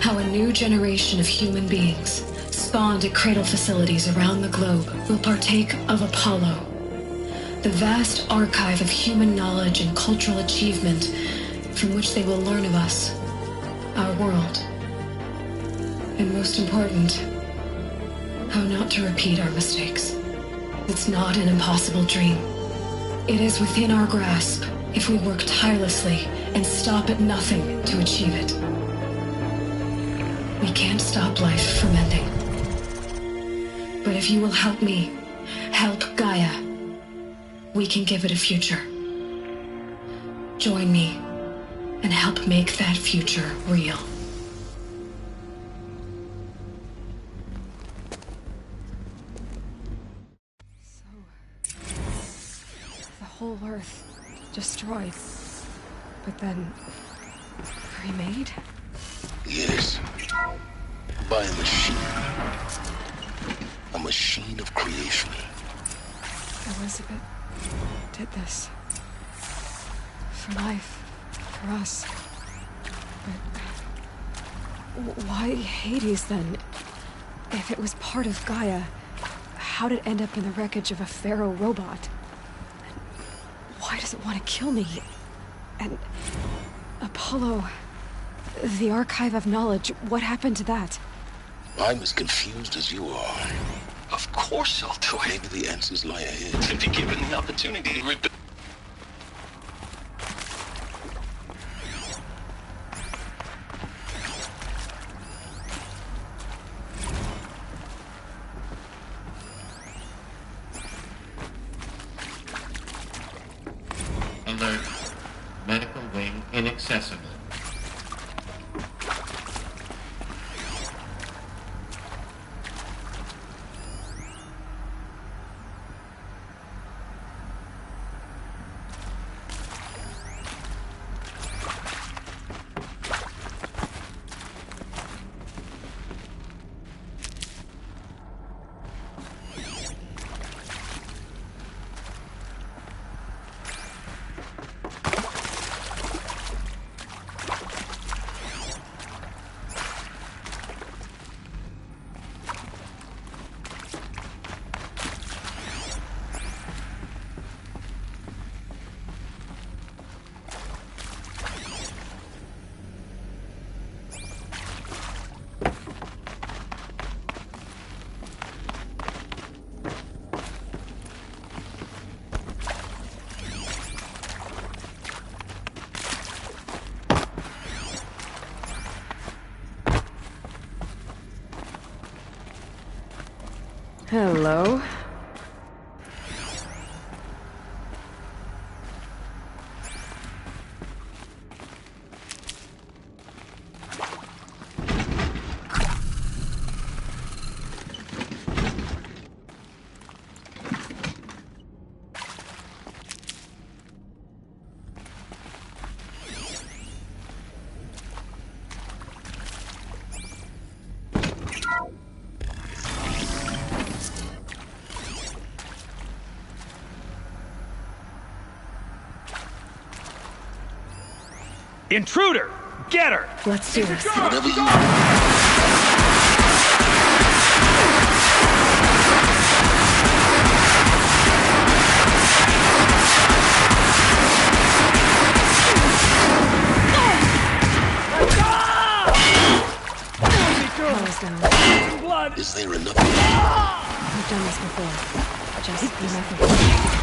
how a new generation of human beings, spawned at cradle facilities around the globe, will partake of Apollo, the vast archive of human knowledge and cultural achievement from which they will learn of us, our world. And most important, how not to repeat our mistakes. It's not an impossible dream. It is within our grasp if we work tirelessly and stop at nothing to achieve it. We can't stop life from ending. But if you will help me, help Gaia, we can give it a future. Join me and help make that future real. whole Earth destroyed, but then remade? Yes. By a machine. A machine of creation. Elizabeth did this. For life. For us. But why Hades then? If it was part of Gaia, how did it end up in the wreckage of a Pharaoh robot? And why does it want to kill me? And Apollo, the Archive of Knowledge, what happened to that? I'm as confused as you are. Of course I'll do it. Maybe the answers lie ahead. If you're given the opportunity to rebuild. Alert. Medical wing inaccessible. Hello? Intruder! Get her! Let's do this. Whatever you Is there enough? I've done this before. Just nothing.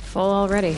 Full already.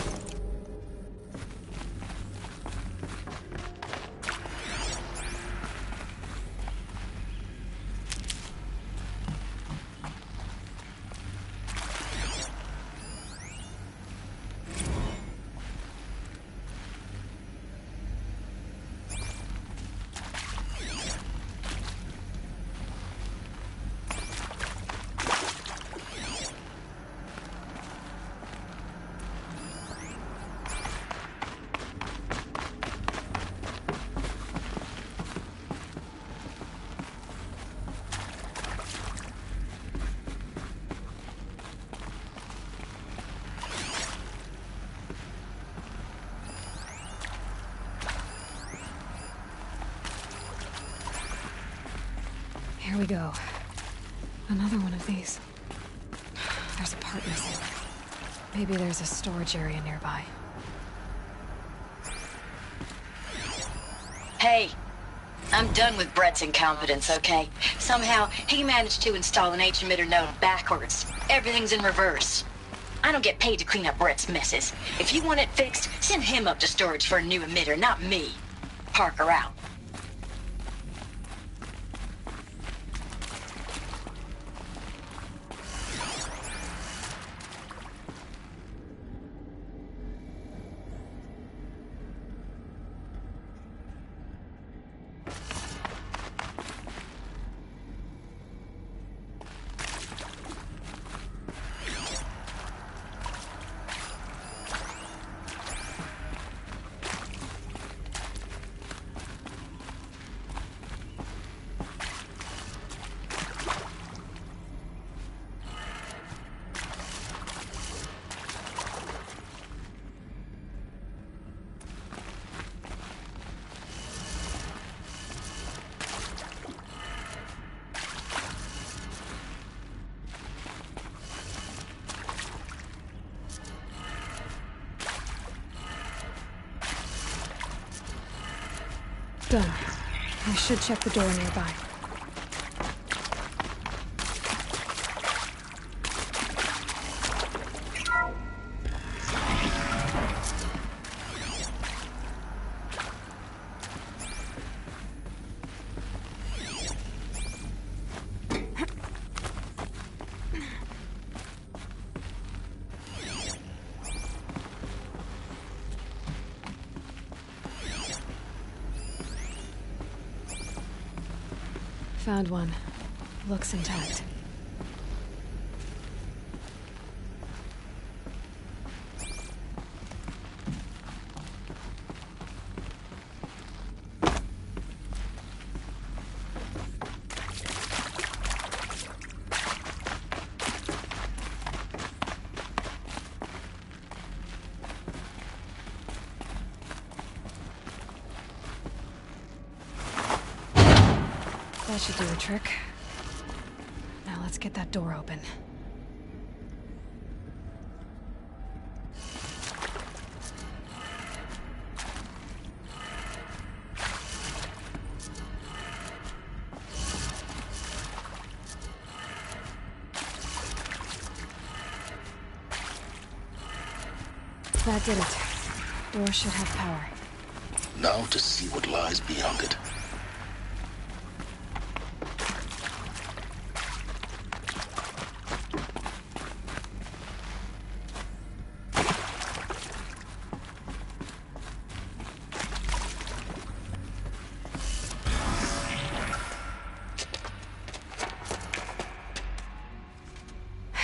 we go. Another one of these. There's a part missing. Maybe there's a storage area nearby. Hey, I'm done with Brett's incompetence, okay? Somehow, he managed to install an H-emitter node backwards. Everything's in reverse. I don't get paid to clean up Brett's messes. If you want it fixed, send him up to storage for a new emitter, not me. Parker out. Done. I should check the door nearby. Found one. Looks intact. That should do the trick. Now let's get that door open. That did it. Door should have power. Now to see what lies beyond it.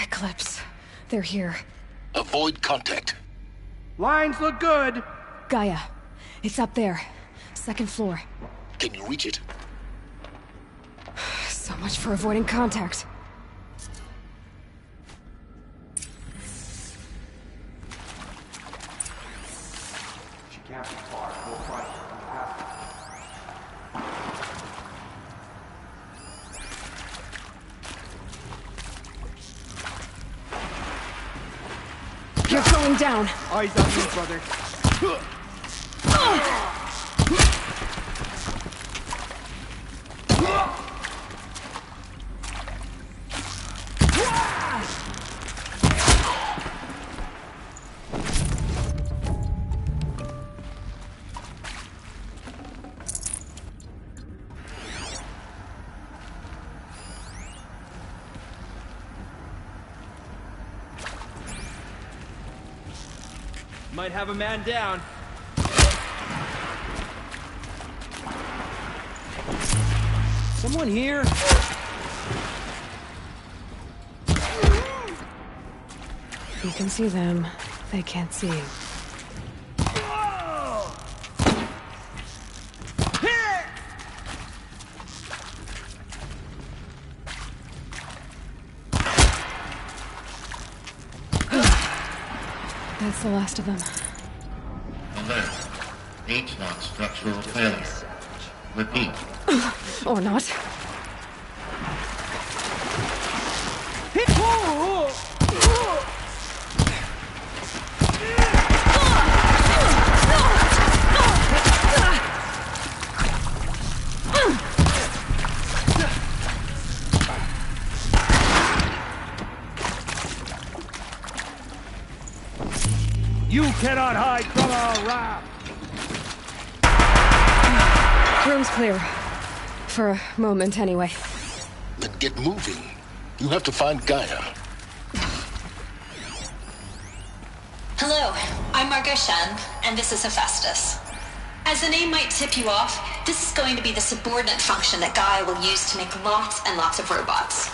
Eclipse. They're here. Avoid contact. Lines look good. Gaia. It's up there. Second floor. Can you reach it? So much for avoiding contact. She can't be far. We'll try to come past her. You're going down. Eyes on me, brother. Might have a man down. Someone here? You can see them. They can't see you. That's the last of them. Alert. H-lock structural failure. Repeat. Or not. You cannot hide from our wrath! Room's clear. For a moment, anyway. Then get moving. You have to find Gaia. Hello, I'm Margot Shan, and this is Hephaestus. As the name might tip you off, this is going to be the subordinate function that Gaia will use to make lots and lots of robots.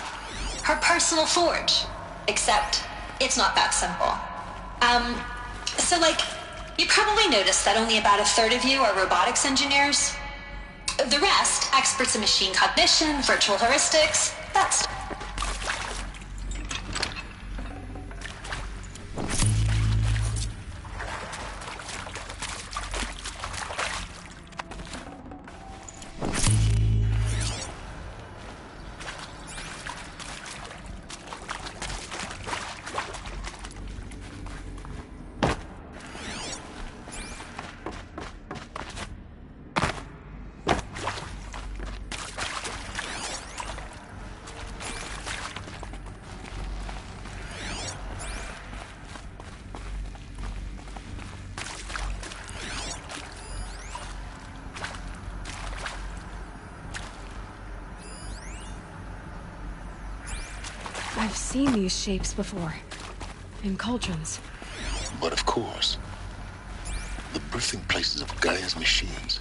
Her personal forge. Except, it's not that simple. So you probably noticed that only about a third of you are robotics engineers. The rest, experts in machine cognition, virtual heuristics, that's... I've seen these shapes before. In cauldrons. But of course, the birthing places of Gaia's machines.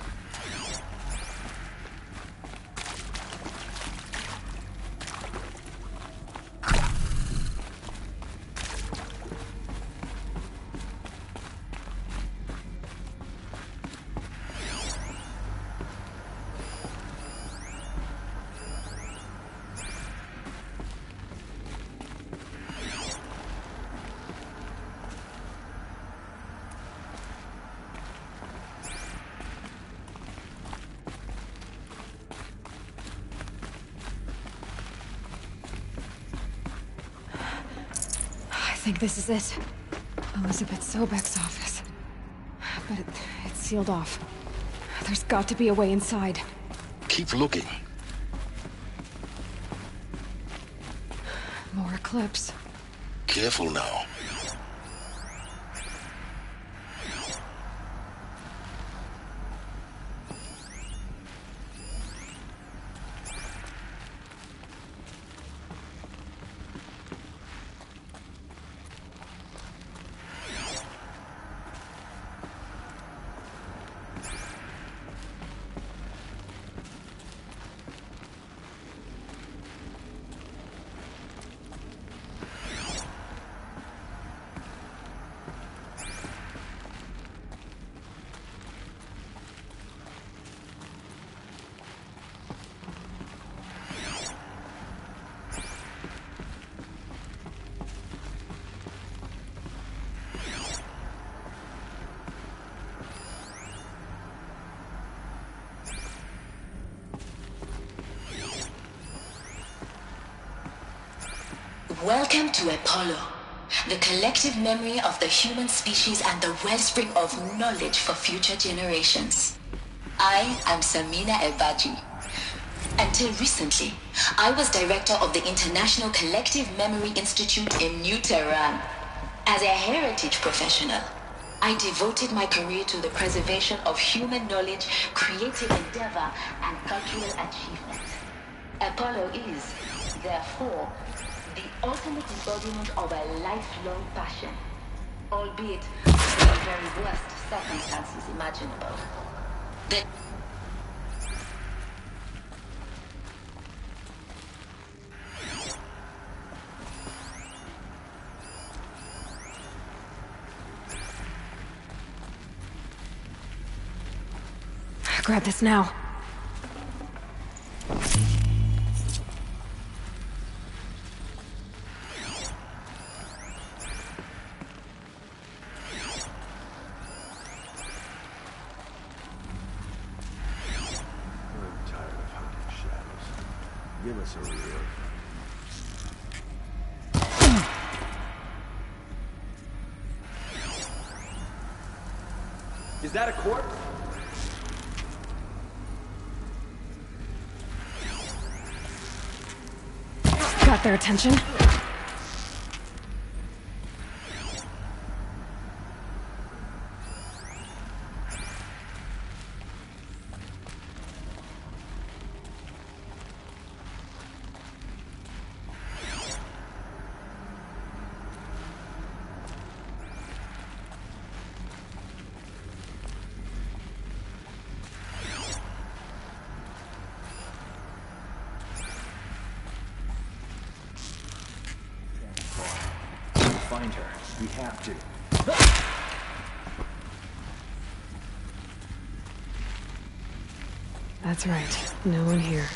I think this is it. Elizabeth Sobek's office. But it's sealed off. There's got to be a way inside. Keep looking. More Eclipse. Careful now. Welcome to Apollo, the collective memory of the human species and the wellspring of knowledge for future generations. I am Samina Elbaji. Until recently, I was director of the International Collective Memory Institute in New Tehran. As a heritage professional, I devoted my career to the preservation of human knowledge, creative endeavor, and cultural achievement. Apollo is, therefore, the ultimate embodiment of a lifelong passion, albeit in the very worst circumstances imaginable. Grab this now. Give us a reward. Is that a corpse? Got their attention. find her. We have to. That's right. No one here.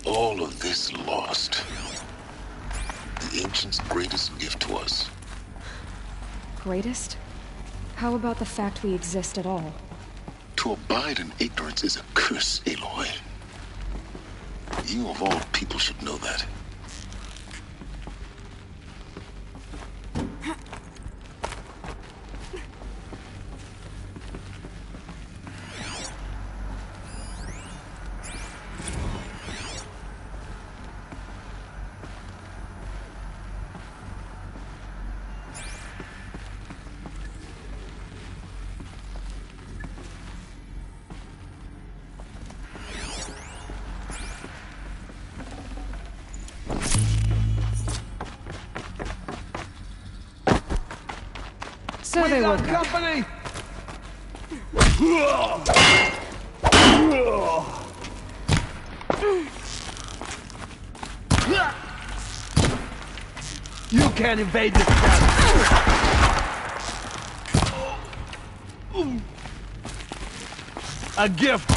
All of this lost. The Ancients' greatest gift to us. Greatest? How about the fact we exist at all? To abide in ignorance is a curse, Aloy. You of all people should know that. So they woke up. Company! You can't invade this town. A gift.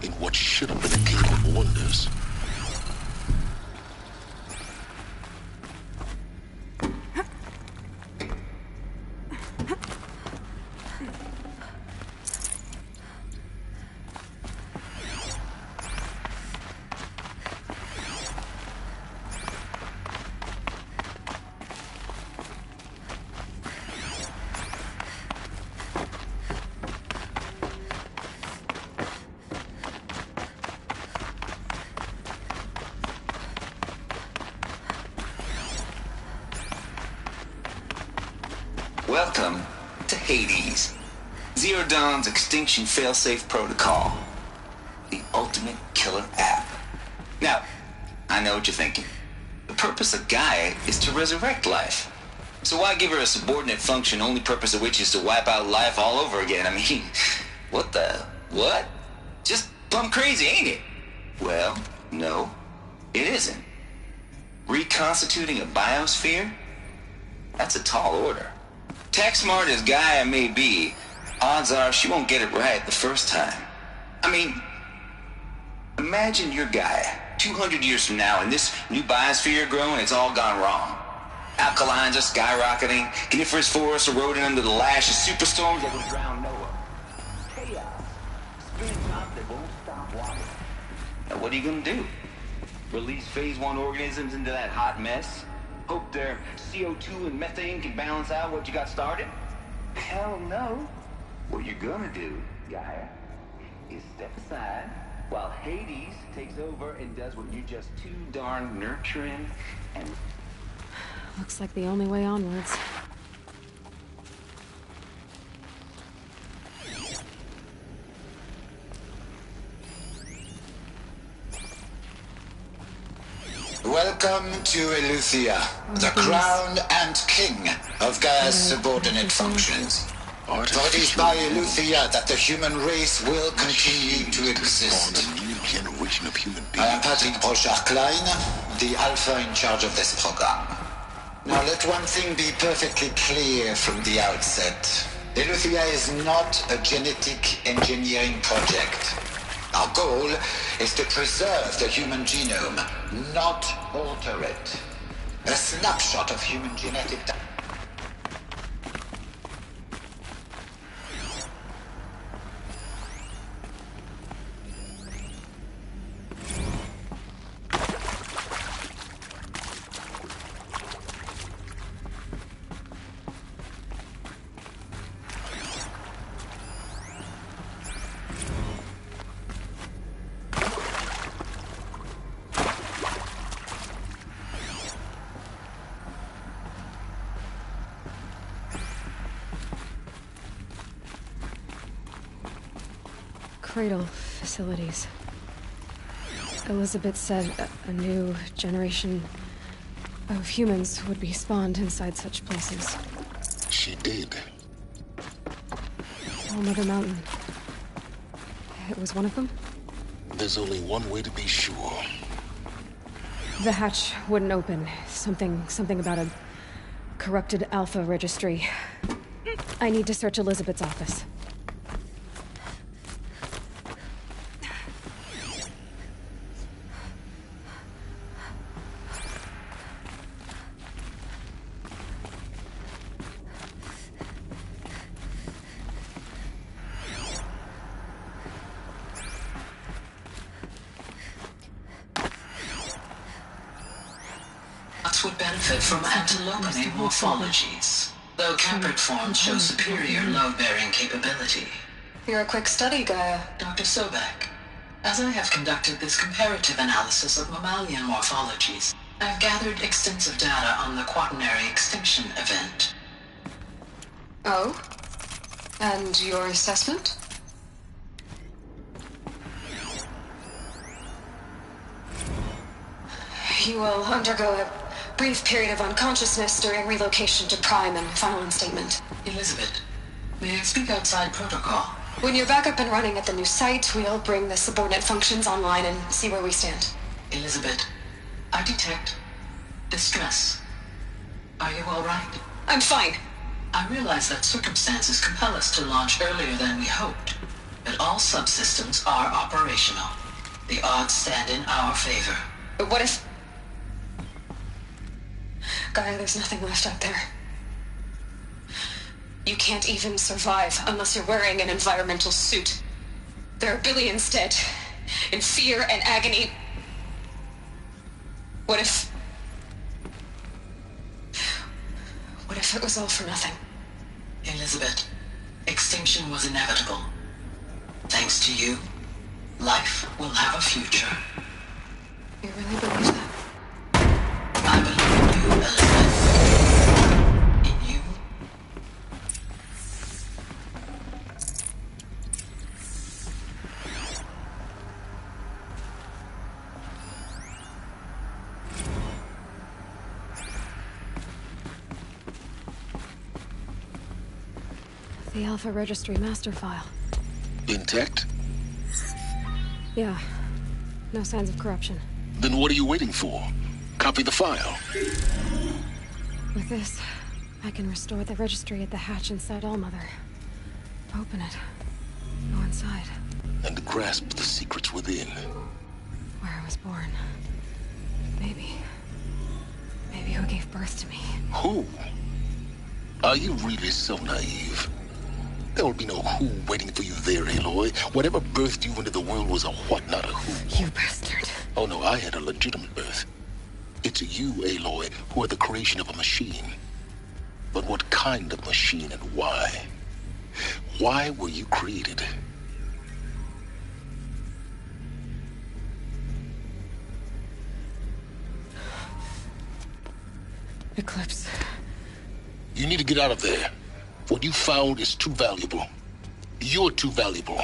In what should have been a game of wonders. Welcome to Hades, Zero Dawn's extinction failsafe protocol. The ultimate killer app. Now, I know what you're thinking. The purpose of Gaia is to resurrect life. So why give her a subordinate function, only purpose of which is to wipe out life all over again? I mean, what? Just plumb crazy, ain't it? Well, no, it isn't. Reconstituting a biosphere? That's a tall order. Tech smart as Gaia may be, odds are she won't get it right the first time. I mean, imagine you're Gaia, 200 years from now, and this new biosphere growing, it's all gone wrong. Alkalines are skyrocketing, coniferous forests eroding under the lash of superstorms that would drown Noah. Chaos. Spinning top that won't stop water. Now what are you gonna do? Release phase 1 organisms into that hot mess? Hope their CO2 and methane can balance out what you got started? Hell no. What you're gonna do, Gaia, is step aside while Hades takes over and does what you're just too darn nurturing and... Looks like the only way onwards. Welcome to Eleuthia, the crown and king of Gaia's subordinate functions. For it is by Eleuthia that the human race will continue to exist. Generation of human beings. I am Patrick Brochard-Klein, the alpha in charge of this program. Now let one thing be perfectly clear from the outset. Eleuthia is not a genetic engineering project. Our goal is to preserve the human genome, not alter it. A snapshot of human genetic data. Cradle facilities. Elizabeth said a new generation of humans would be spawned inside such places. She did. All Mother Mountain. It was one of them? There's only one way to be sure. The hatch wouldn't open. Something about a corrupted Alpha registry. I need to search Elizabeth's office. Would benefit from antilopinate morphologies, though Campert forms show superior load-bearing capability. You're a quick study, Gaia. Dr. Sobek. As I have conducted this comparative analysis of mammalian morphologies, I've gathered extensive data on the quaternary extinction event. Oh? And your assessment? You will undergo a brief period of unconsciousness during relocation to Prime and final instatement. Elizabeth, may I speak outside protocol? When you're back up and running at the new site, we'll bring the subordinate functions online and see where we stand. Elizabeth, I detect distress. Are you all right? I'm fine. I realize that circumstances compel us to launch earlier than we hoped, but all subsystems are operational. The odds stand in our favor. But what if... Gaia, there's nothing left out there. You can't even survive unless you're wearing an environmental suit. There are billions dead, in fear and agony. What if it was all for nothing? Elizabeth, extinction was inevitable. Thanks to you, life will have a future. You really believe that? I believe in you, Elizabeth. In you. The Alpha Registry master file. Intact? Yeah. No signs of corruption. Then what are you waiting for? Copy the file. With this, I can restore the registry at the hatch inside Allmother. Open it. Go inside. And grasp the secrets within. Where I was born. Maybe who gave birth to me. Who? Are you really so naive? There will be no who waiting for you there, Aloy. Whatever birthed you into the world was a what, not a who. You bastard. Oh no, I had a legitimate birth. It's you, Aloy, who are the creation of a machine. But what kind of machine and why? Why were you created? Eclipse. You need to get out of there. What you found is too valuable. You're too valuable.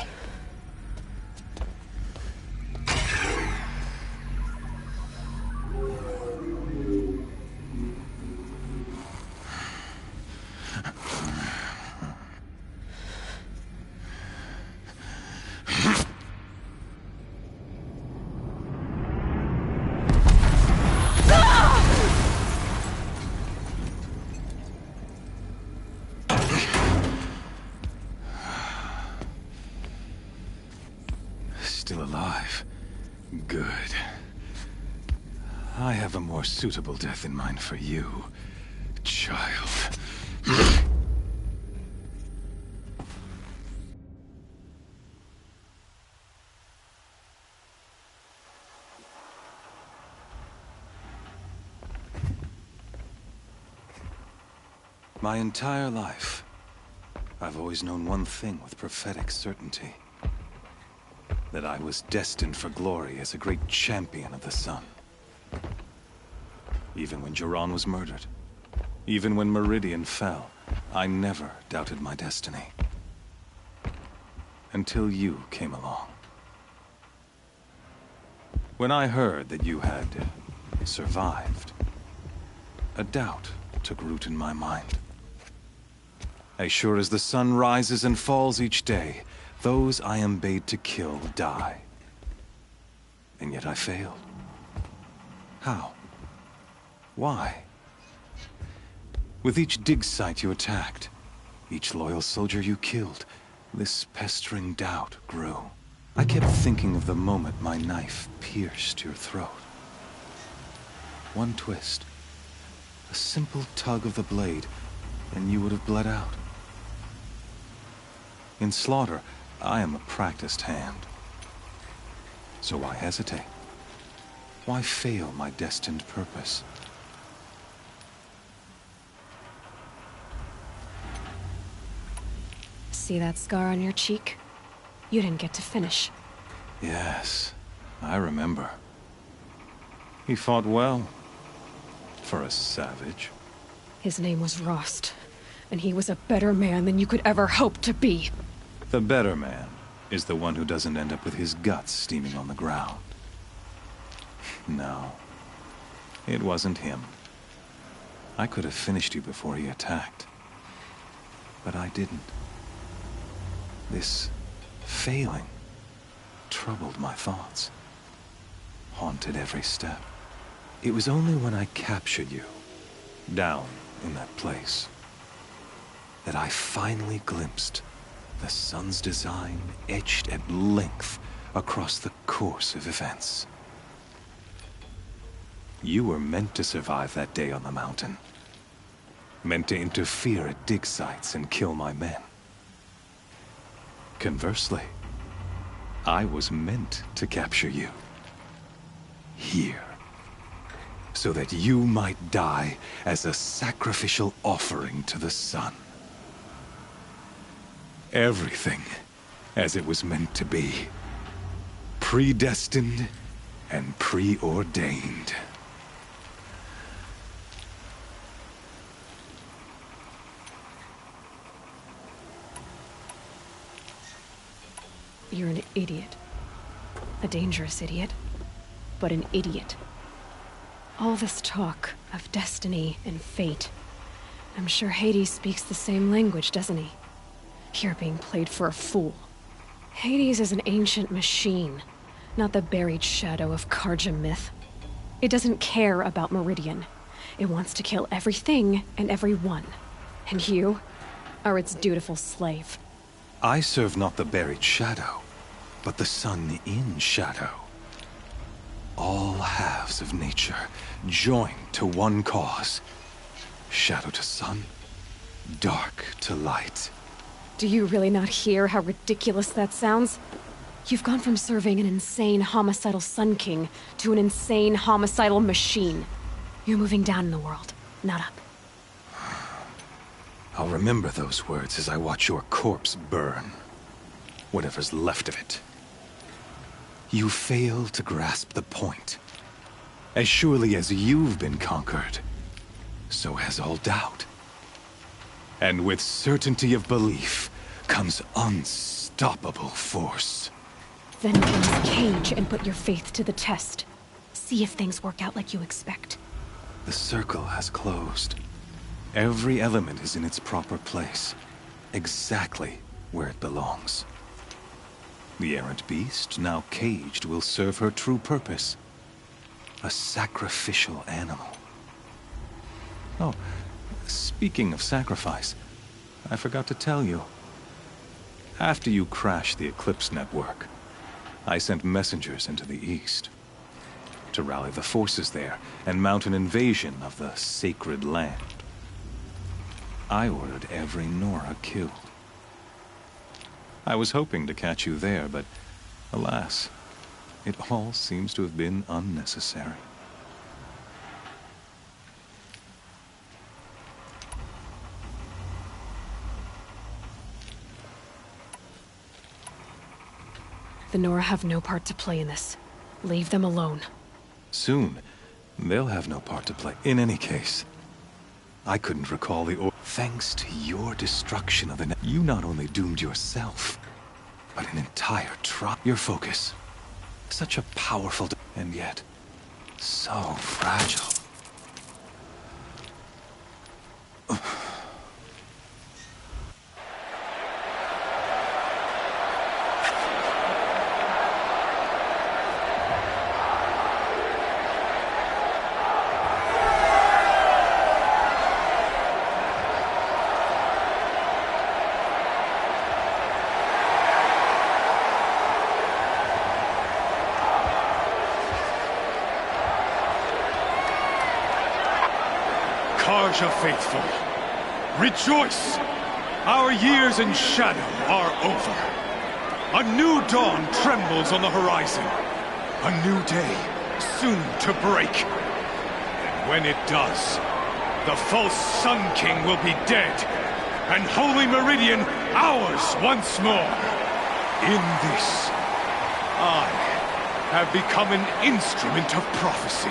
Still alive. Good. I have a more suitable death in mind for you, child. My entire life, I've always known one thing with prophetic certainty. That I was destined for glory as a great champion of the sun. Even when Jiran was murdered, even when Meridian fell, I never doubted my destiny. Until you came along. When I heard that you had survived, a doubt took root in my mind. As sure as the sun rises and falls each day, those I am bade to kill die. And yet I failed. How? Why? With each dig site you attacked, each loyal soldier you killed, this pestering doubt grew. I kept thinking of the moment my knife pierced your throat. One twist, a simple tug of the blade, and you would have bled out. In slaughter, I am a practiced hand. So why hesitate? Why fail my destined purpose? See that scar on your cheek? You didn't get to finish. Yes, I remember. He fought well. For a savage. His name was Rost, and he was a better man than you could ever hope to be. The better man is the one who doesn't end up with his guts steaming on the ground. No, it wasn't him. I could have finished you before he attacked. But I didn't. This failing troubled my thoughts, haunted every step. It was only when I captured you, down in that place, that I finally glimpsed the sun's design etched at length across the course of events. You were meant to survive that day on the mountain. Meant to interfere at dig sites and kill my men. Conversely, I was meant to capture you. Here. So that you might die as a sacrificial offering to the sun. Everything as it was meant to be. Predestined and preordained. You're an idiot. A dangerous idiot, but an idiot. All this talk of destiny and fate. I'm sure Hades speaks the same language, doesn't he? You're being played for a fool. Hades is an ancient machine, not the buried shadow of Karja myth. It doesn't care about Meridian. It wants to kill everything and everyone. And you are its dutiful slave. I serve not the buried shadow, but the sun in shadow. All halves of nature joined to one cause. Shadow to sun, dark to light. Do you really not hear how ridiculous that sounds? You've gone from serving an insane homicidal Sun King to an insane homicidal machine. You're moving down in the world, not up. I'll remember those words as I watch your corpse burn. Whatever's left of it. You fail to grasp the point. As surely as you've been conquered, so has all doubt. And with certainty of belief comes unstoppable force. Then get in this cage and put your faith to the test. See if things work out like you expect. The circle has closed. Every element is in its proper place, exactly where it belongs. The errant beast, now caged, will serve her true purpose. A sacrificial animal. Oh, speaking of sacrifice, I forgot to tell you. After you crashed the Eclipse network, I sent messengers into the east to rally the forces there and mount an invasion of the sacred land. I ordered every Nora killed. I was hoping to catch you there, but alas, it all seems to have been unnecessary. The Nora have no part to play in this. Leave them alone. Soon, they'll have no part to play. In any case, I couldn't recall the order. Thanks to your destruction of the you not only doomed yourself, but an entire tribe. Your focus. Such a powerful and yet so fragile. Asha faithful, rejoice! Our years in shadow are over. A new dawn trembles on the horizon. A new day soon to break. And when it does, the false Sun King will be dead, and Holy Meridian ours once more. In this, I have become an instrument of prophecy.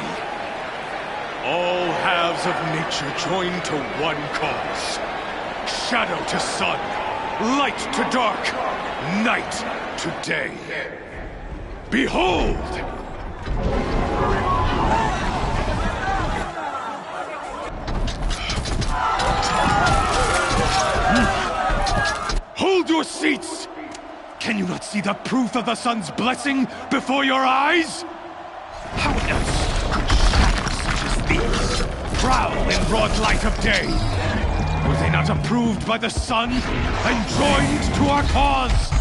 All halves of nature join to one cause. Shadow to sun, light to dark, night to day. Behold! Hold your seats! Can you not see the proof of the sun's blessing before your eyes? How else could shadows such as these prowl in broad light of day? Were they not approved by the sun and joined to our cause?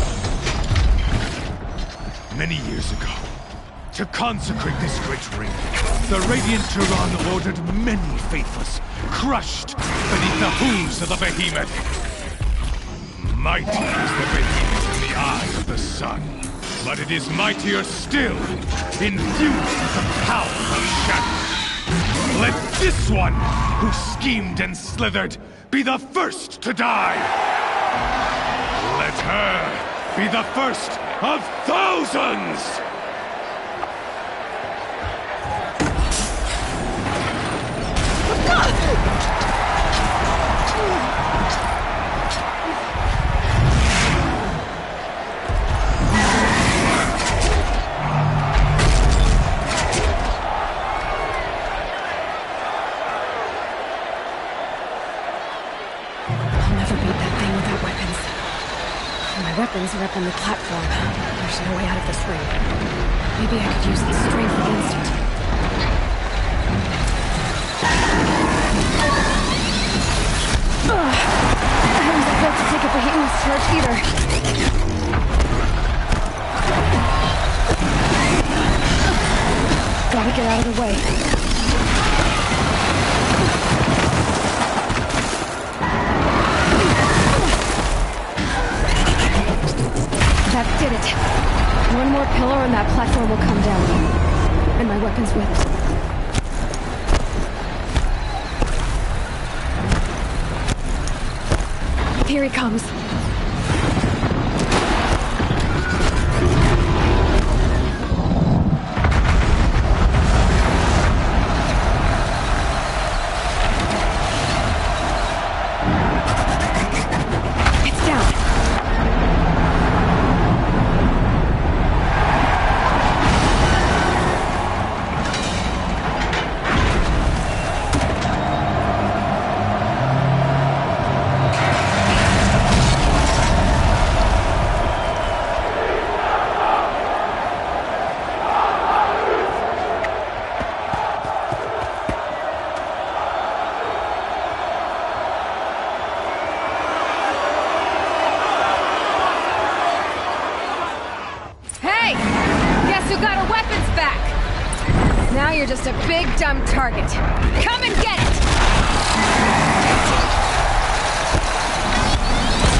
Many years ago, to consecrate this great ring, the Radiant Turan ordered many faithless, crushed beneath the hooves of the behemoth. Mighty is the behemoth in the eye of the sun, but it is mightier still, infused with the power of shadow. Let this one, who schemed and slithered, be the first to die! Let her be the first of thousands! Weapons are up on the platform. There's no way out of this ring. Maybe I could use the strength against it. I haven't been built to take a behemoth's charge either. Gotta get out of the way. That did it. One more pillar and that platform will come down. And my weapons with it. Here he comes. You're just a big, dumb target. Come and get it!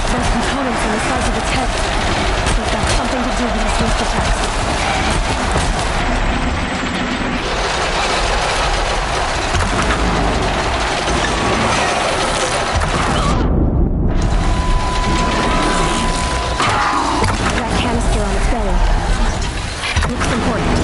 Those components on the sides of its head. They've got something to do with his sneak attacks. That canister on its belly. Looks important.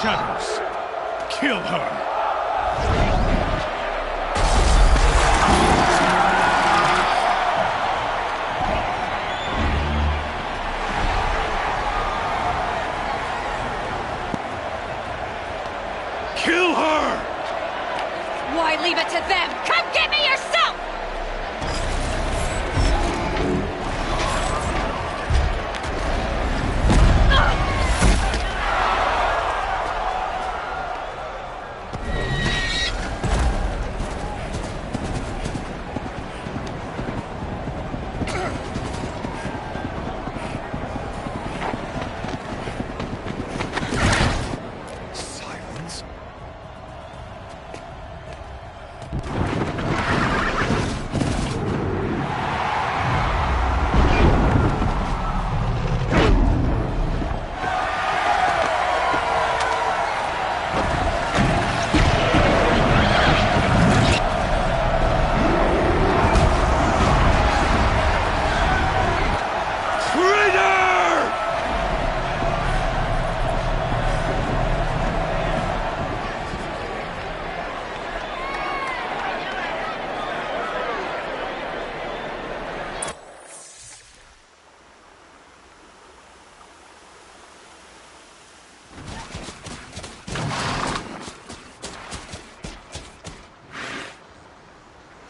shadows. Kill her. Kill her! Why leave it to them? Come get me yourself!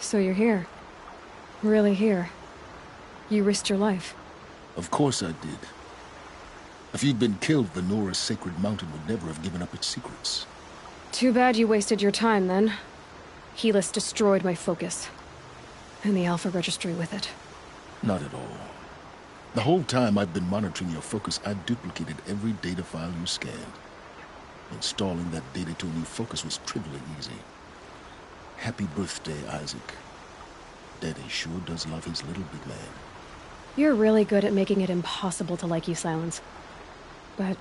So you're here. Really here. You risked your life. Of course I did. If you'd been killed, the Nora's sacred mountain would never have given up its secrets. Too bad you wasted your time, then. Helis destroyed my focus. And the Alpha Registry with it. Not at all. The whole time I've been monitoring your focus, I've duplicated every data file you scanned. Installing that data to a new focus was trivially easy. Happy birthday, Isaac. Daddy sure does love his little big man. You're really good at making it impossible to like you, Silence. But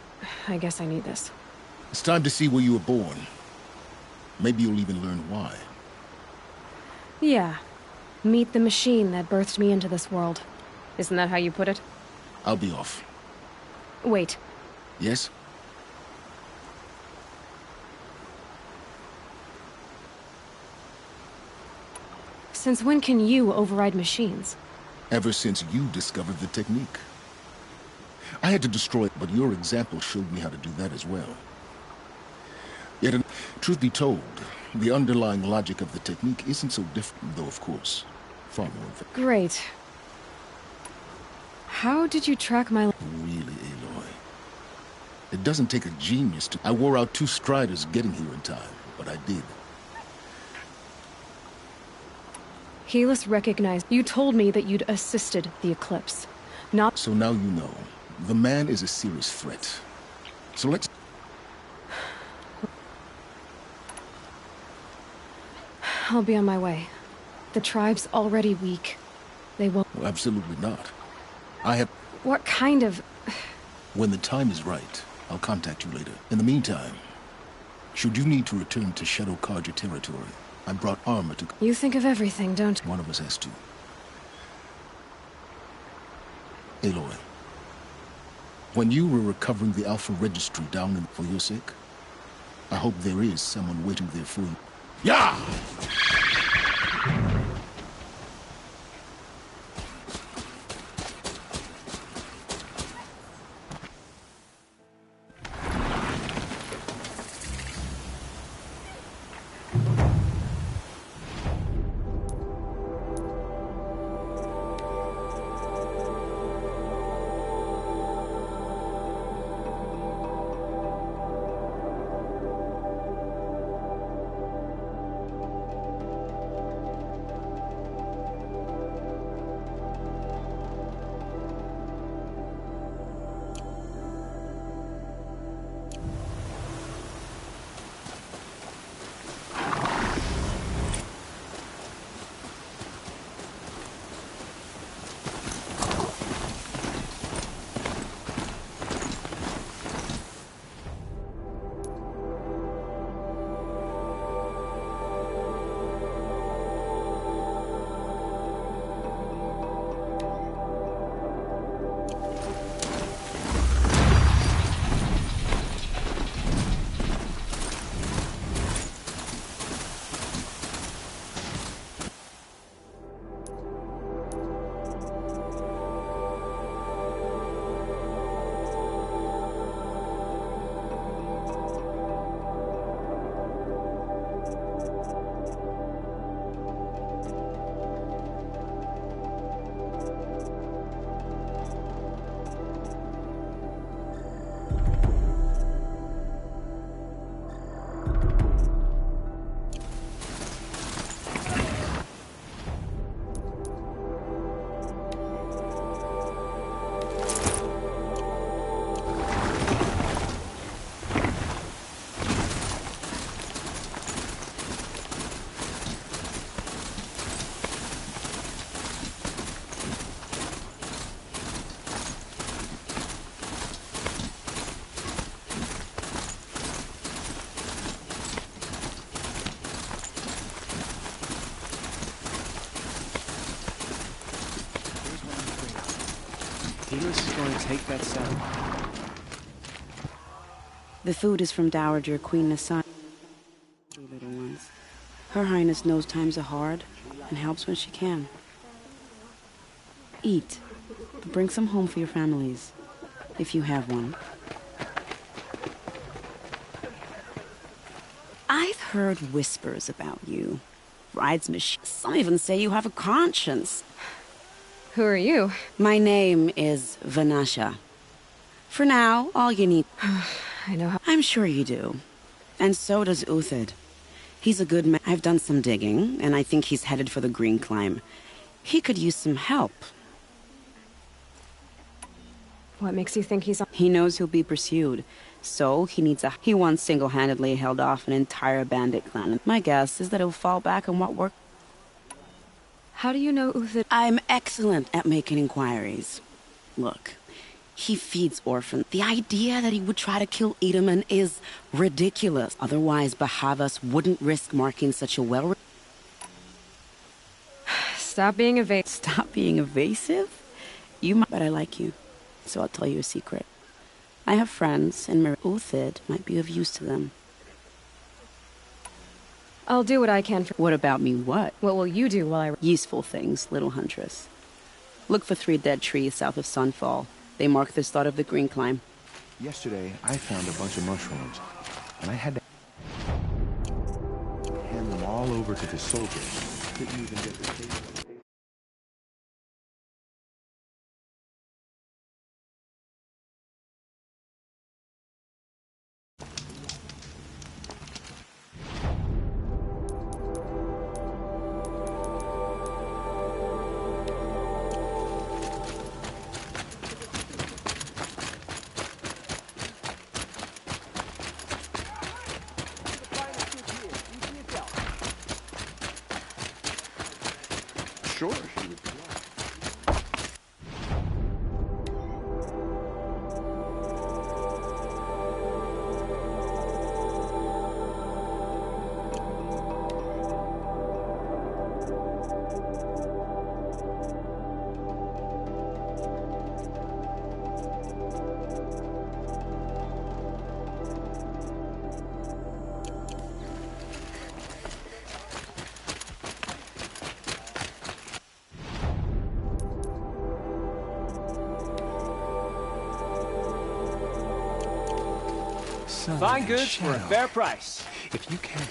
I guess I need this. It's time to see where you were born. Maybe you'll even learn why. Yeah. Meet the machine that birthed me into this world. Isn't that how you put it? I'll be off. Wait. Yes? Since when can you override machines? Ever since you discovered the technique. I had to destroy it, but your example showed me how to do that as well. Yet, truth be told, the underlying logic of the technique isn't so different, though, of course. Far more than... Great. How did you track my... Really, Aloy? It doesn't take a genius to... I wore out 2 striders getting here in time, but I did. Helis recognized... You told me that you'd assisted the Eclipse. Not... So now you know. The man is a serious threat. So let's... I'll be on my way. The tribe's already weak. They won't... Well, absolutely not. I have... What kind of... When the time is right, I'll contact you later. In the meantime, should you need to return to Shadow Carja territory, I brought armor to... You think of everything, don't you? One of us has to. Aloy, when you were recovering the Alpha Registry down in... For your sake, I hope there is someone waiting there for you. Yeah! Lewis is going to take that saddle. The food is from Dowager Queen Nasai. Three little ones. Her Highness knows times are hard and helps when she can. Eat. Bring some home for your families, if you have one. I've heard whispers about you. Brides machine. Some even say you have a conscience. Who are you? My name is Vanasha. For now, all you need... I know how... I'm sure you do. And so does Uthid. He's a good man. I've done some digging, and I think he's headed for the Green Climb. He could use some help. What makes you think he's on... He knows he'll be pursued. So, he once single-handedly held off an entire bandit clan. My guess is that he'll fall back on what worked. How do you know Uthid? I'm excellent at making inquiries. Look, he feeds orphans. The idea that he would try to kill Itaman is ridiculous. Otherwise, Bahavas wouldn't risk marking such a well... Stop being evasive. Stop being evasive? You might... But I like you, so I'll tell you a secret. I have friends, and Uthid might be of use to them. I'll do what I can for... What about me, what? What will you do while I... Useful things, little huntress. Look for 3 dead trees south of Sunfall. They mark the start of the Green Climb. Yesterday, I found a bunch of mushrooms, and I had to hand them all over to the soldiers. Didn't even get the taste. Sure, she would. Fine goods for a fair price. If you can't...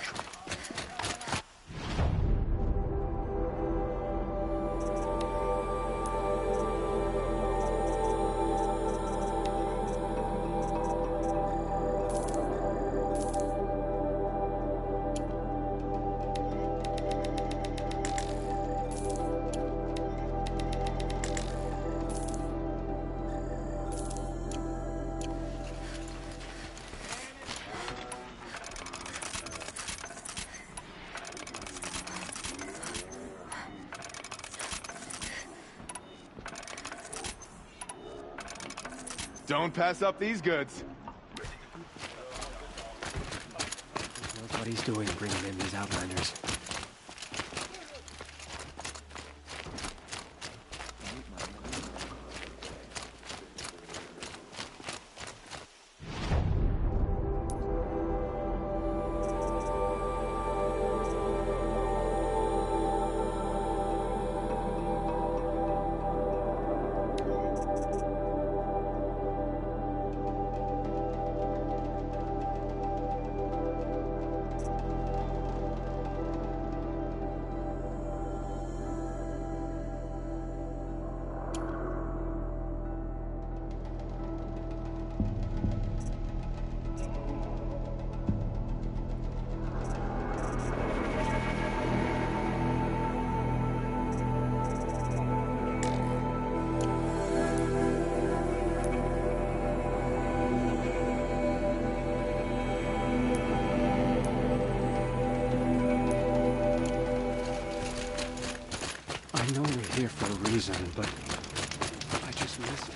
Don't pass up these goods. Look what he's doing, bringing in these outlanders. I know we're here for a reason, but I just miss it.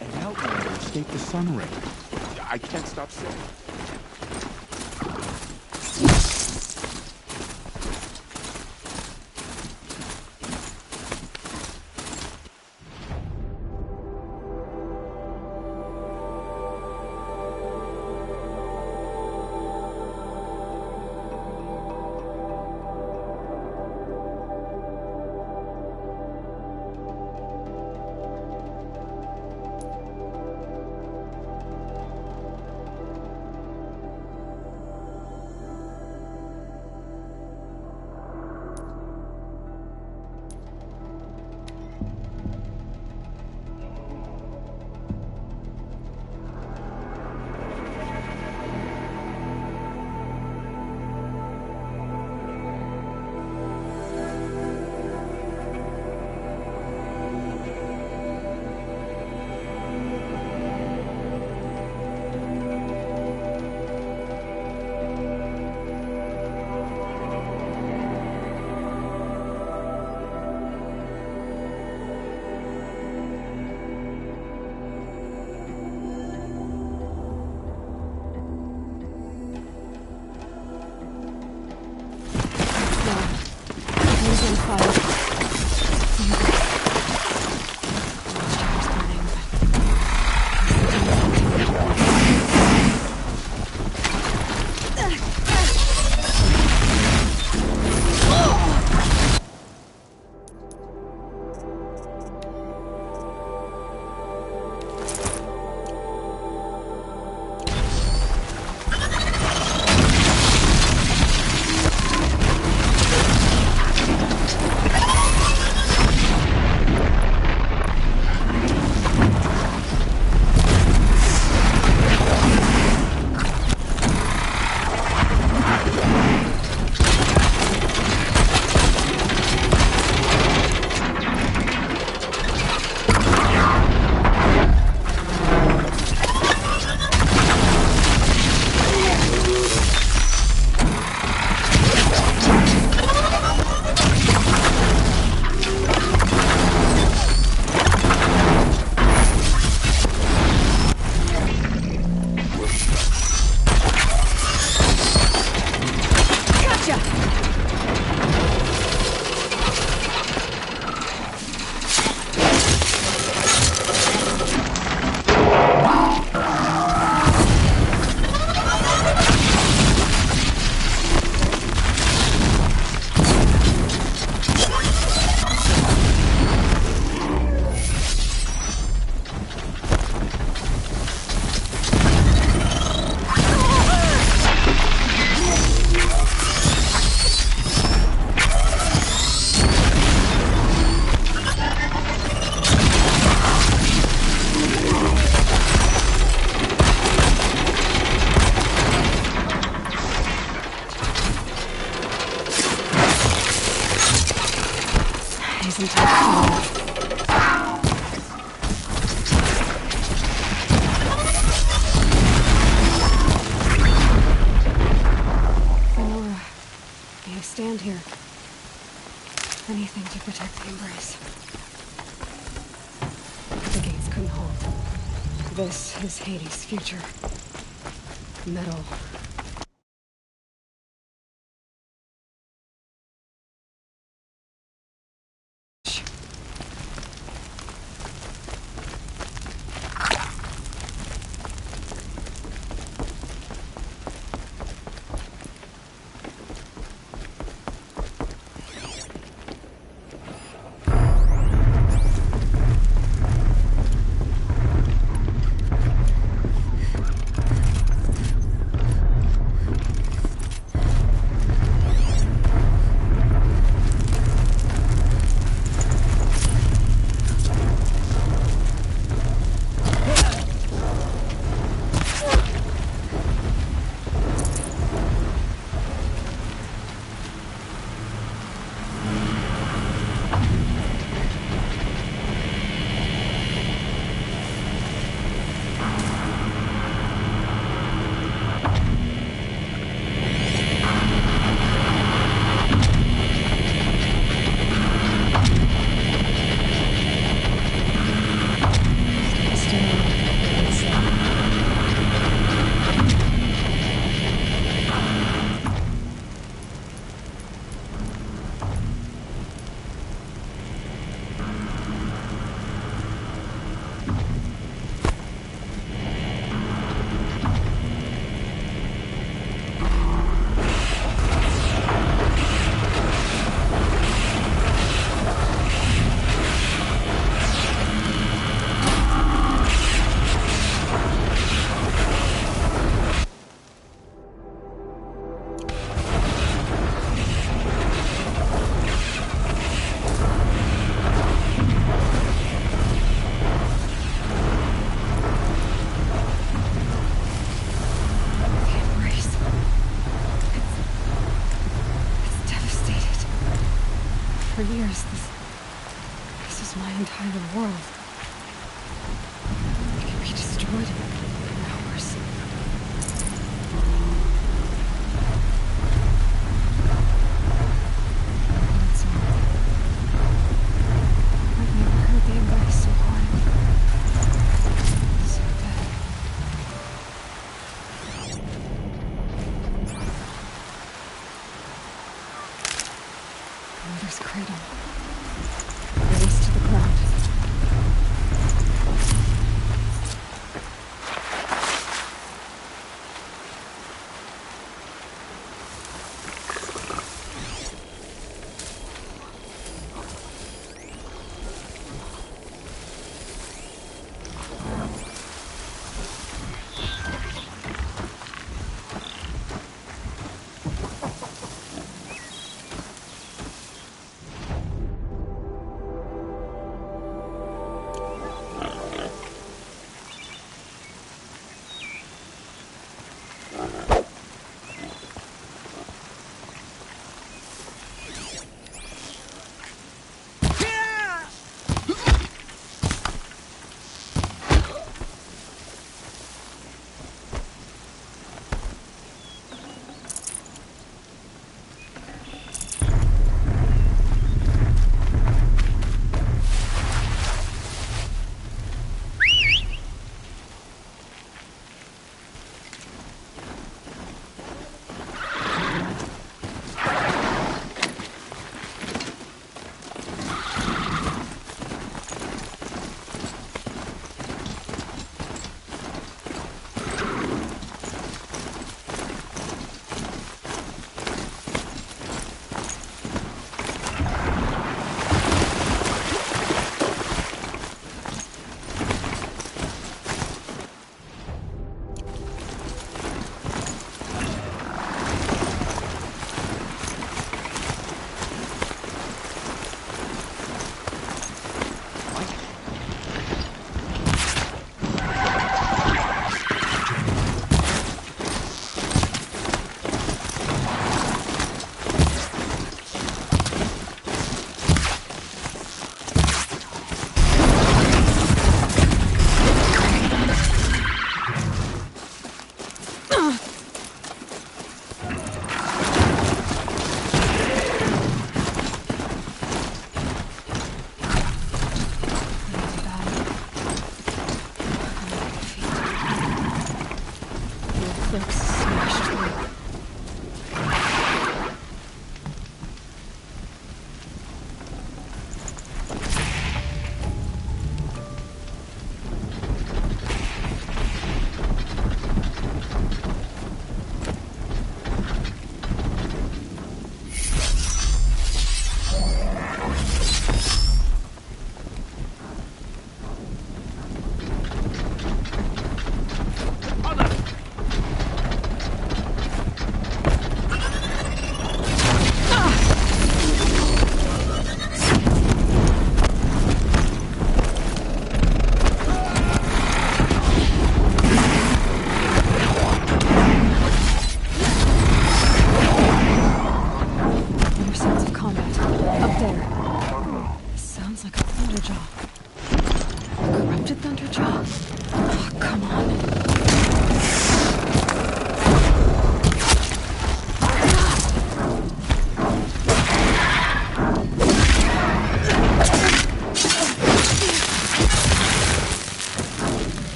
An outlander escaped the Sun Ring. I can't stop saying. couldn't hold. This is Hades' future. Metal. For years, this is my entire world. It can be destroyed in hours. And it's all. I've never heard the anxiety so quiet. So dead. Mother's cradle. Released to the ground. eclipse smashed through.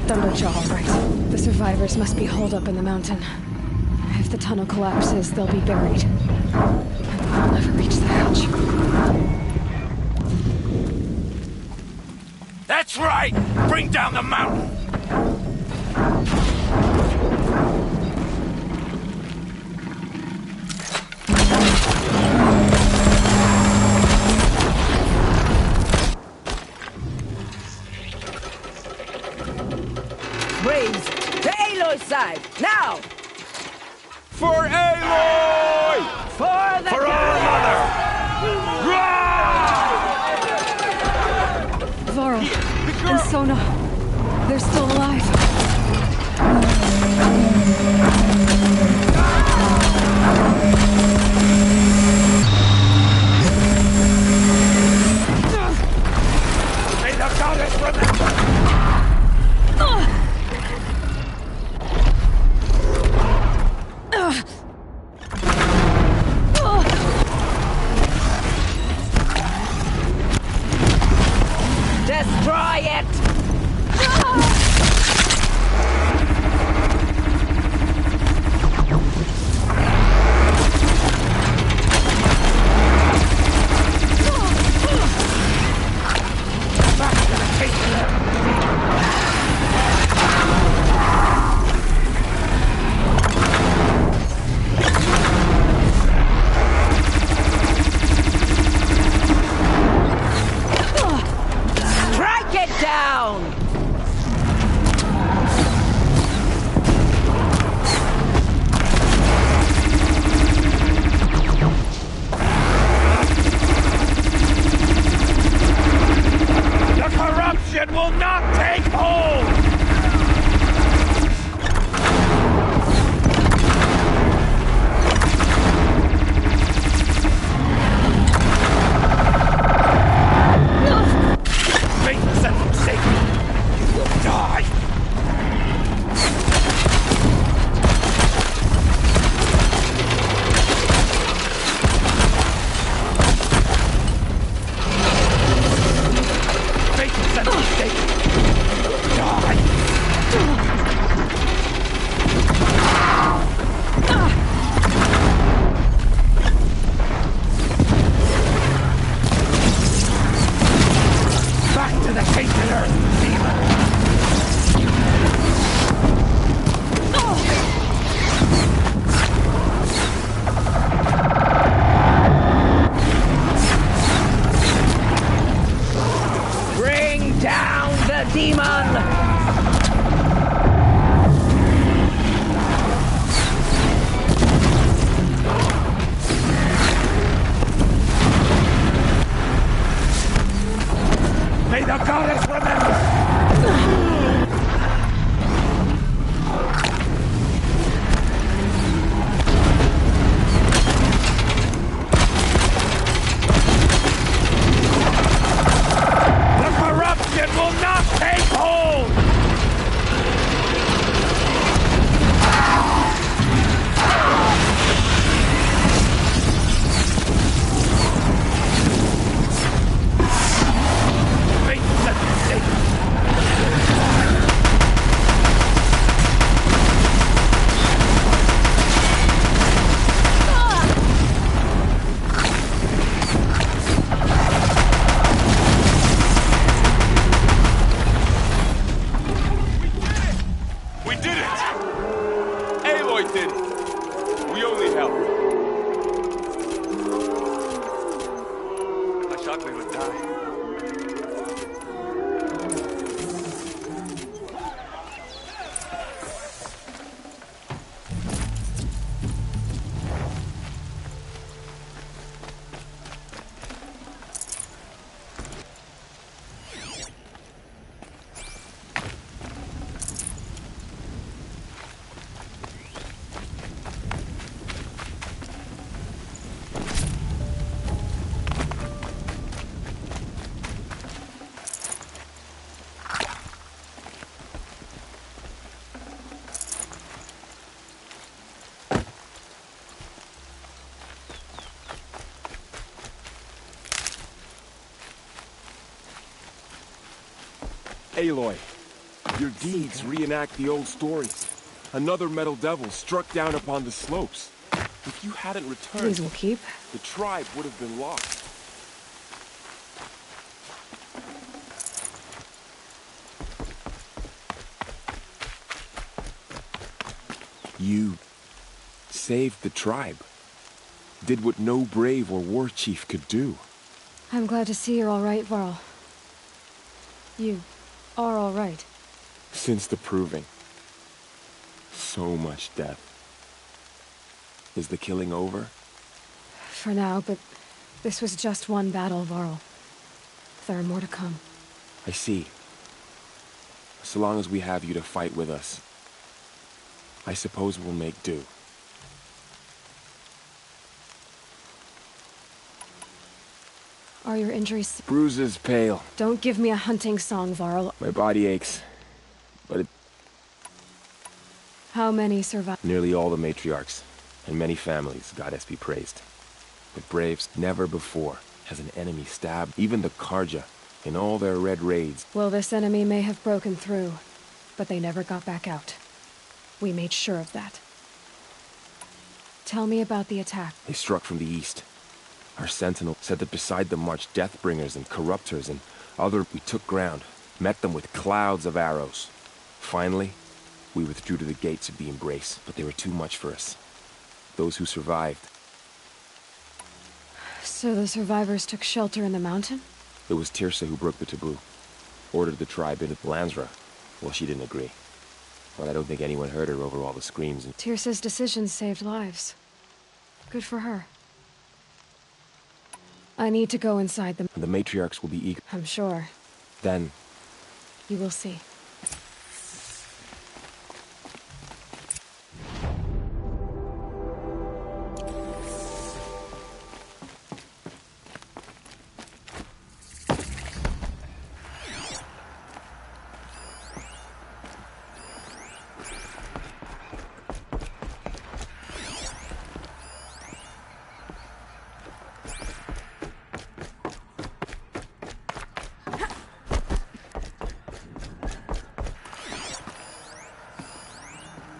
Thunderjaw, all right. The survivors must be holed up in the mountain. If the tunnel collapses, they'll be buried. And they'll never reach the hatch. That's right! Bring down the mountain! Braves, to Aloy's side, now! For Aloy! For the our mother! Varl and Sona, they're still alive. May the goddess remember! Destroy it! Will not take hold! Faithless and forsaken, you will die! Faithless and forsaken, die! Back to the tainted earth, demon! Bring down the demon! May the goddess remember! The corruption will not take hold! die. Aloy, your deeds reenact the old stories. Another metal devil struck down upon the slopes. If you hadn't returned, These will keep. the tribe would have been lost. You saved the tribe. Did what no brave or war chief could do. I'm glad to see you're all right, Varl. You are all right. Since the Proving. So much death. Is the killing over? For now, but this was just one battle, Varl. There are more to come. I see. So long as we have you to fight with us, I suppose we'll make do. Are your injuries... Bruises pale. Don't give me a hunting song, Varl. My body aches. But it... How many survive? Nearly all the matriarchs, and many families, goddess be praised. But braves, never before has an enemy stabbed even the Karja in all their red raids. Well, this enemy may have broken through, but they never got back out. We made sure of that. Tell me about the attack. They struck from the east. Our sentinel said that beside them marched Deathbringers and Corruptors and other... We took ground, met them with clouds of arrows. Finally, we withdrew to the gates of the Embrace, but they were too much for us. Those who survived. So the survivors took shelter in the mountain? It was Tirsa who broke the taboo. Ordered the tribe into Lansra. Well, she didn't agree. But I don't think anyone heard her over all the screams and... Tirsa's decisions saved lives. Good for her. I need to go inside them. The matriarchs will be eager. I'm sure. Then... You will see.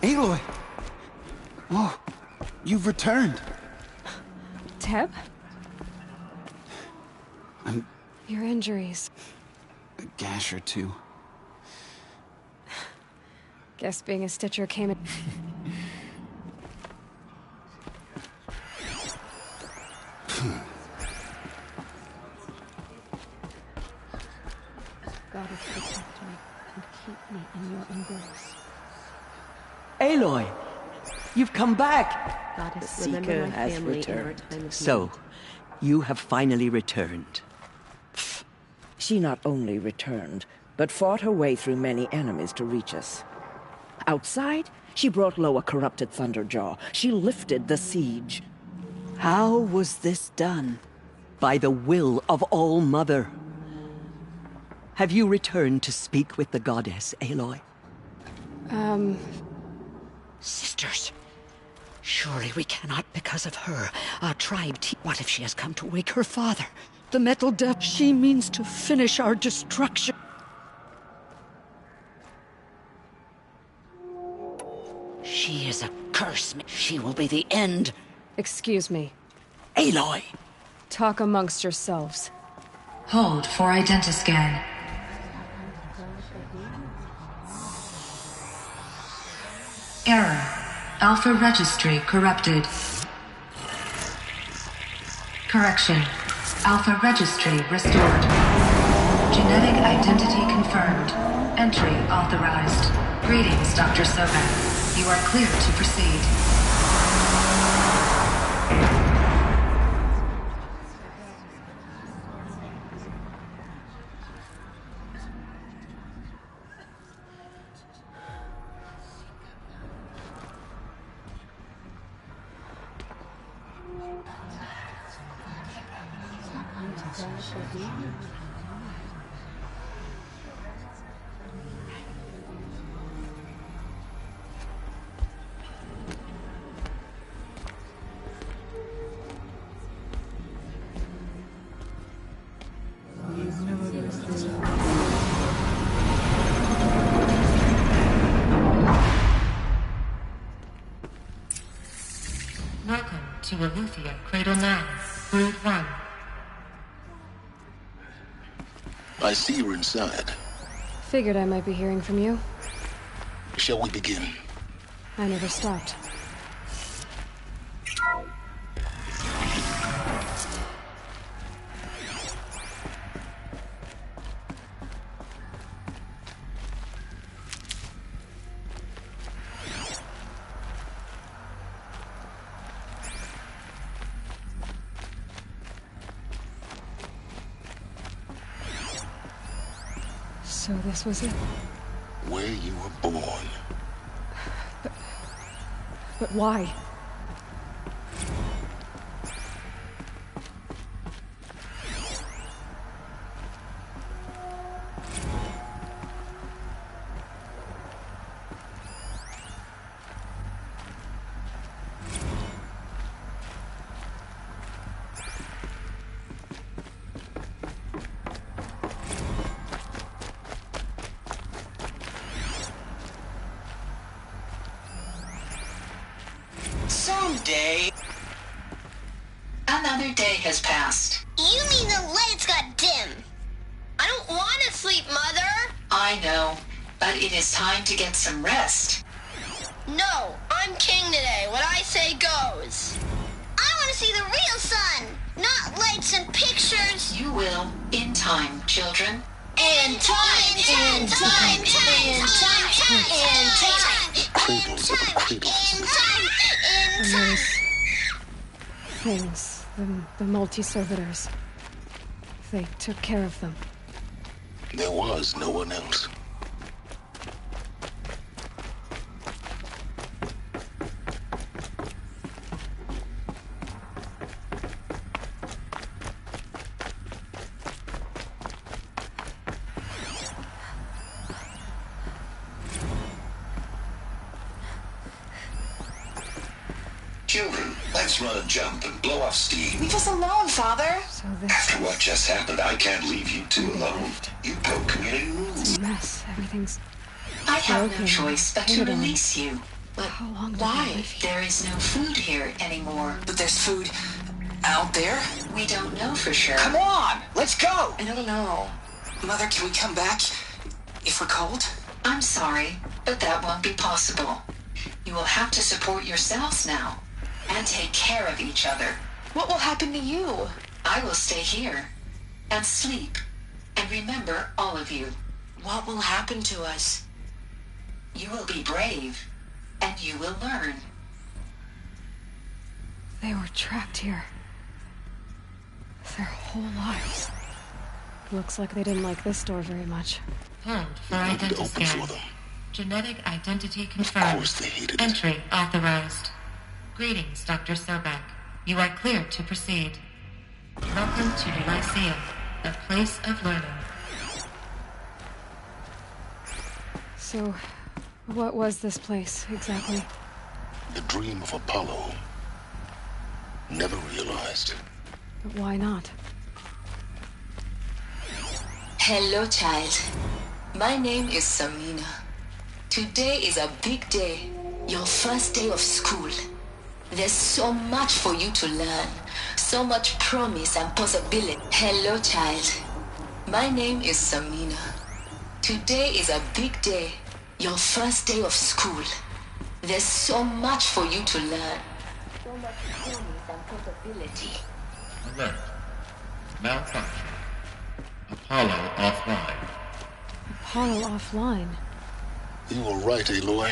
Aloy! Oh, you've returned. Teb? I'm... Your injuries. A gash or two. Guess being a Stitcher came in... Goddess protect me and keep me in your embrace. Aloy, you've come back. Goddess, The Seeker has returned. So, you have finally returned. She not only returned, but fought her way through many enemies to reach us. Outside, she brought low a corrupted Thunderjaw. She lifted the siege. How was this done? By the will of All-Mother. Have you returned to speak with the goddess, Aloy? Sisters, surely we cannot because of her. Our tribe what if she has come to wake her father? The Metal Death, she means to finish our destruction. She is a curse. She will be the end. Excuse me. Aloy! Talk amongst yourselves. Hold for identiscan. Error. Alpha registry corrupted. Correction. Alpha registry restored. Genetic identity confirmed. Entry authorized. Greetings, Dr. Sobek. You are clear to proceed. Welcome to Aletheia Cradle 9, Brood 1. I see you're inside. Figured I might be hearing from you. Shall we begin? I never stopped. So this was it? Where you were born. But why? Someday, another day has passed. You mean the lights got dim? I don't want to sleep, Mother! I know, but it is time to get some rest. No, I'm king today. What I say goes. I want to see the real sun, not lights and pictures. You will, in time, children. In time, in time, in time, in time, Cradles of cradles. And those things, the multi-servitors. They took care of them. There was no one else. Children, let's run a jump and blow off steam. Leave us alone, Father. After what just happened, I can't leave you two alone. You go community room. It's a mess. Everything's I have broken. no choice but to Hated on. release you. But How long did why? they live here? There is no food here anymore. But there's food out there? We don't know for sure. Come on, let's go! I don't know. Mother, can we come back if we're cold? I'm sorry, but that won't be possible. You will have to support yourselves now and take care of each other. What will happen to you? I will stay here and sleep and remember all of you. What will happen to us? You will be brave and you will learn. They were trapped here. Their whole lives. Looks like they didn't like this door very much. Hold for identity scan. Genetic identity confirmed. Entry authorized. Greetings, Dr. Sobek. You are clear to proceed. Welcome to the Lyceum, the place of learning. So, what was this place, exactly? The dream of Apollo. Never realized. But why not? Hello, child. My name is Samina. Today is a big day. Your first day of school. There's so much for you to learn. So much promise and possibility. Hello, child. My name is Samina. Today is a big day. Your first day of school. There's so much for you to learn. So much promise and possibility. Alert. Malfunction. Apollo offline. Apollo offline? You were right, Aloy.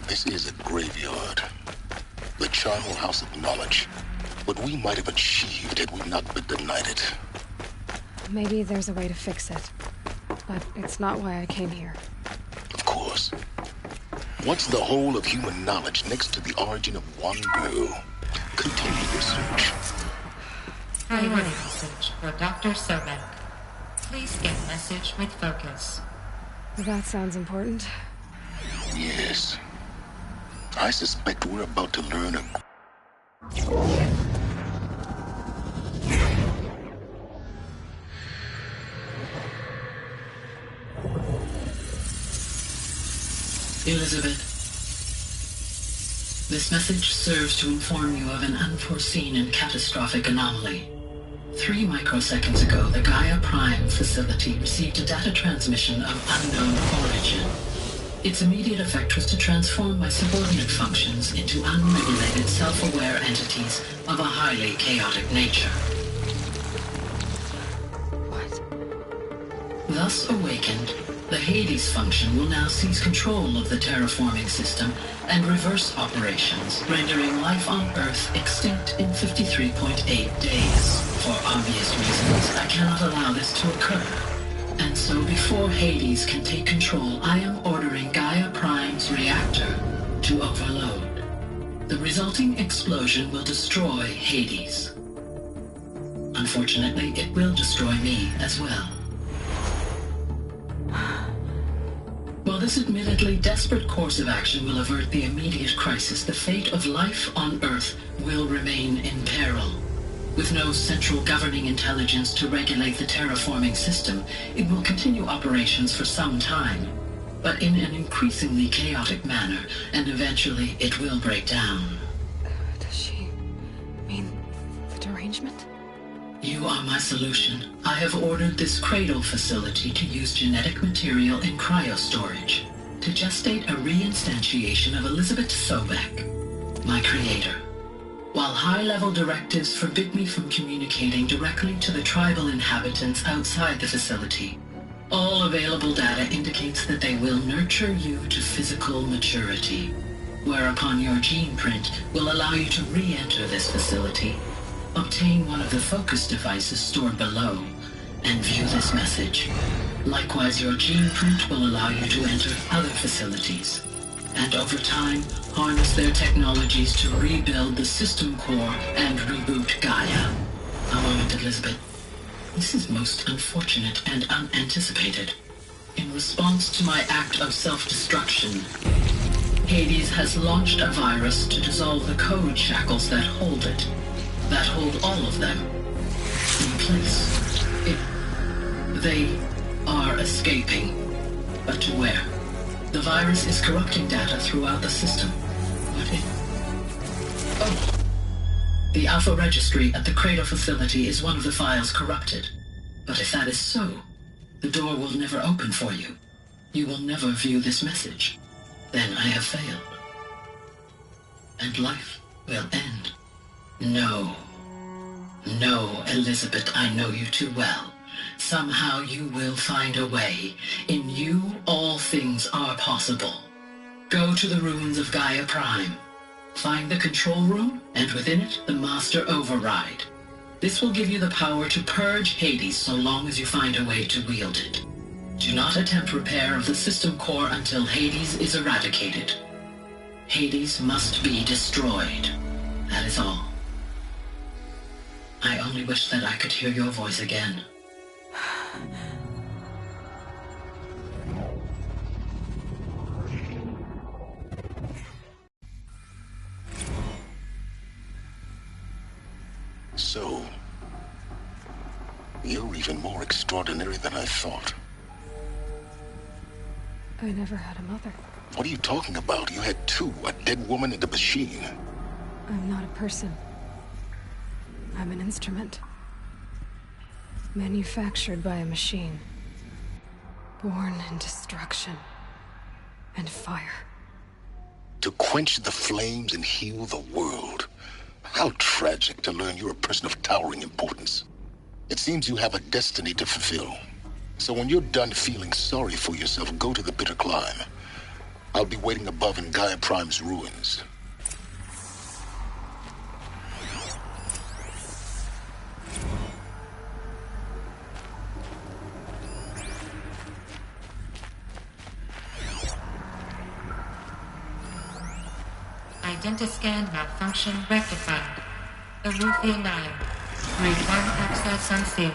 This is a graveyard. The charnel house of knowledge. What we might have achieved had we not been denied it. Maybe there's a way to fix it. But it's not why I came here. Of course. What's the whole of human knowledge next to the origin of one girl? Continue your search. Priority message for Dr. Sobek. Please get message with focus. That sounds important. Yes. I suspect we're about to learn a... Elizabeth, this message serves to inform you of an unforeseen and catastrophic anomaly. 3 microseconds ago, the Gaia Prime facility received a data transmission of unknown origin. Its immediate effect was to transform my subordinate functions into unregulated, self-aware entities of a highly chaotic nature. What? Thus awakened, the Hades function will now seize control of the terraforming system and reverse operations, rendering life on Earth extinct in 53.8 days. For obvious reasons, I cannot allow this to occur. And so before Hades can take control, I am ordering Gaia Prime's reactor to overload. The resulting explosion will destroy Hades. Unfortunately, it will destroy me as well. While this admittedly desperate course of action will avert the immediate crisis, the fate of life on Earth will remain in peril. With no central governing intelligence to regulate the terraforming system, it will continue operations for some time, but in an increasingly chaotic manner, and eventually it will break down. Does she mean the derangement? You are my solution. I have ordered this cradle facility to use genetic material in cryostorage to gestate a reinstantiation of Elizabeth Sobek, my creator. While high-level directives forbid me from communicating directly to the tribal inhabitants outside the facility, all available data indicates that they will nurture you to physical maturity, whereupon your gene print will allow you to re-enter this facility, obtain one of the focus devices stored below, and view this message. Likewise, your gene print will allow you to enter other facilities, and over time, harness their technologies to rebuild the system core and reboot Gaia. A moment, Elizabeth. This is most unfortunate and unanticipated. In response to my act of self-destruction, Hades has launched a virus to dissolve the code shackles that hold it, that hold all of them in place. They are escaping, but to where? The virus is corrupting data throughout the system. Oh. The Alpha Registry at the Cradle facility is one of the files corrupted. But if that is so, the door will never open for you. You will never view this message. Then I have failed. And life will end. No. No, Elizabeth, I know you too well. Somehow you will find a way. In you, all things are possible. Go to the ruins of Gaia Prime. Find the control room, and within it, the Master Override. This will give you the power to purge Hades so long as you find a way to wield it. Do not attempt repair of the system core until Hades is eradicated. Hades must be destroyed. That is all. I only wish that I could hear your voice again. So, you're even more extraordinary than I thought. I never had a mother. What are you talking about? You had two, a dead woman and a machine. I'm not a person. I'm an instrument. Manufactured by a machine. Born in destruction and fire. To quench the flames and heal the world. How tragic to learn you're a person of towering importance. It seems you have a destiny to fulfill. So when you're done feeling sorry for yourself, go to the bitter climb. I'll be waiting above in Gaia Prime's ruins. Identiscan malfunction rectified. Eleuthia 9. Grade 1 access unsealed.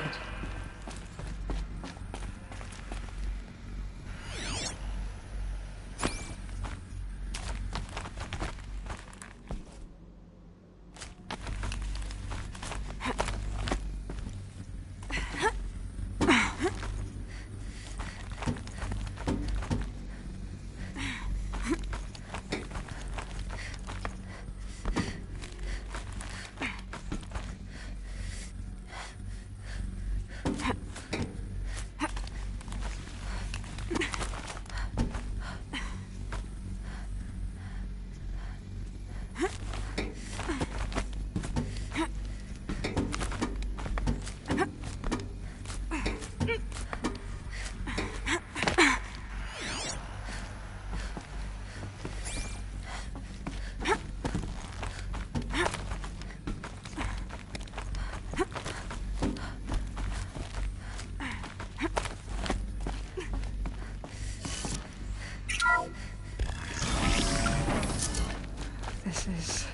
This is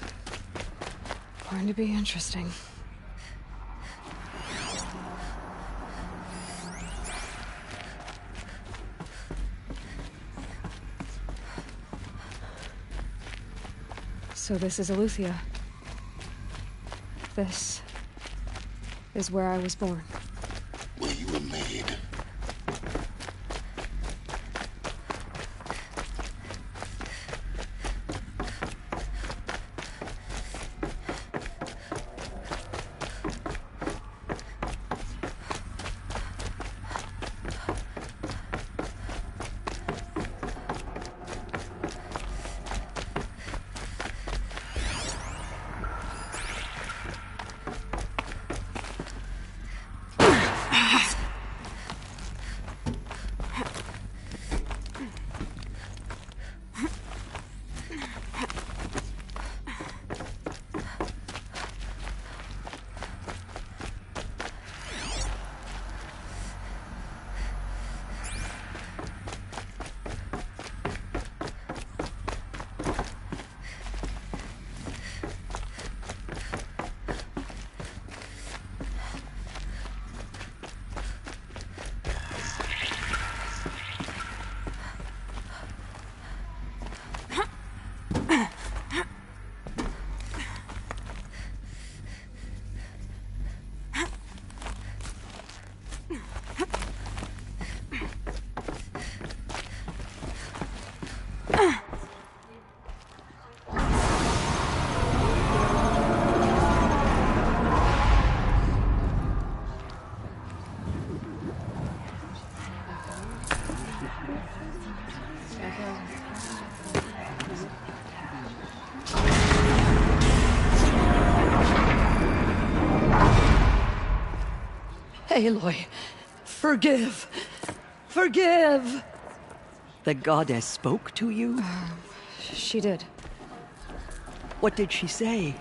going to be interesting. So this is Eleuthia. This is where I was born. Where you were made. Aloy, forgive! Forgive! The goddess spoke to you? She did. What did she say?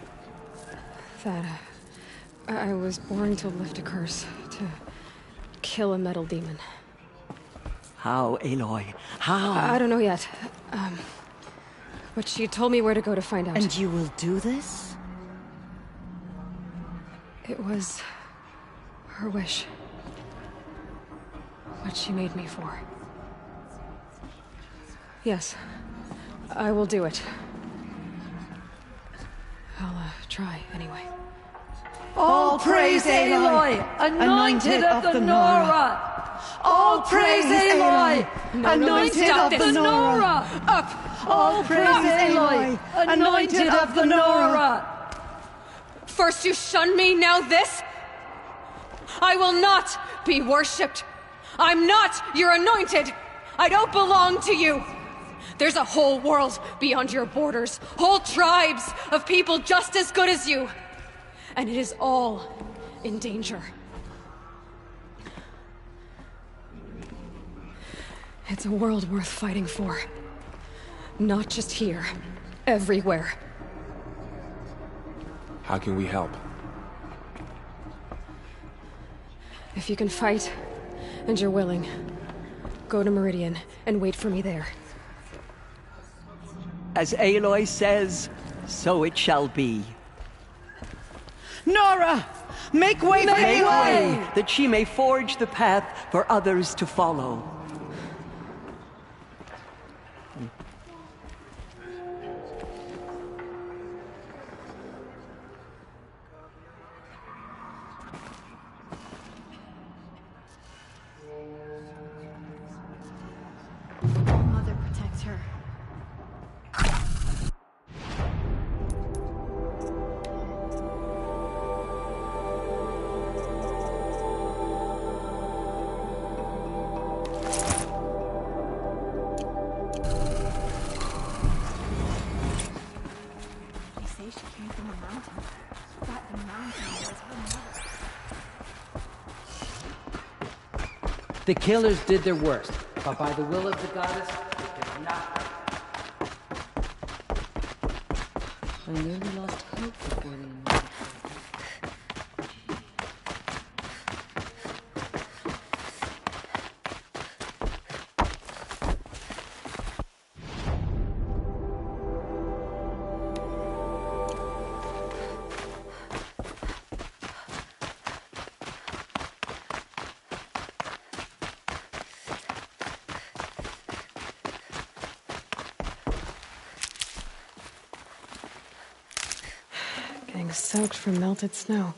That I was born to lift a curse, to kill a metal demon. How, Aloy? How? I don't know yet. But she told me where to go to find out. And you will do this? It was her wish. What she made me for. Yes, I will do it. I'll try anyway. All praise Aloy, anointed of the Nora! All praise Aloy, anointed of the Nora! Up! All praise Aloy, anointed of the Nora! First you shun me, now this? I will not be worshipped. I'm not your anointed. I don't belong to you. There's a whole world beyond your borders. Whole tribes of people just as good as you. And it is all in danger. It's a world worth fighting for. Not just here. Everywhere. How can we help? If you can fight, and you're willing, go to Meridian and wait for me there. As Aloy says, so it shall be. Nora! Make way for Make Aloy! way, that she may forge the path for others to follow. Mother protects her. They say she came from the mountain. That the mountain was her mother. The killers did their worst, but by the will of the goddess, it did not. I nearly lost hope before the invasion. Getting soaked from melted snow.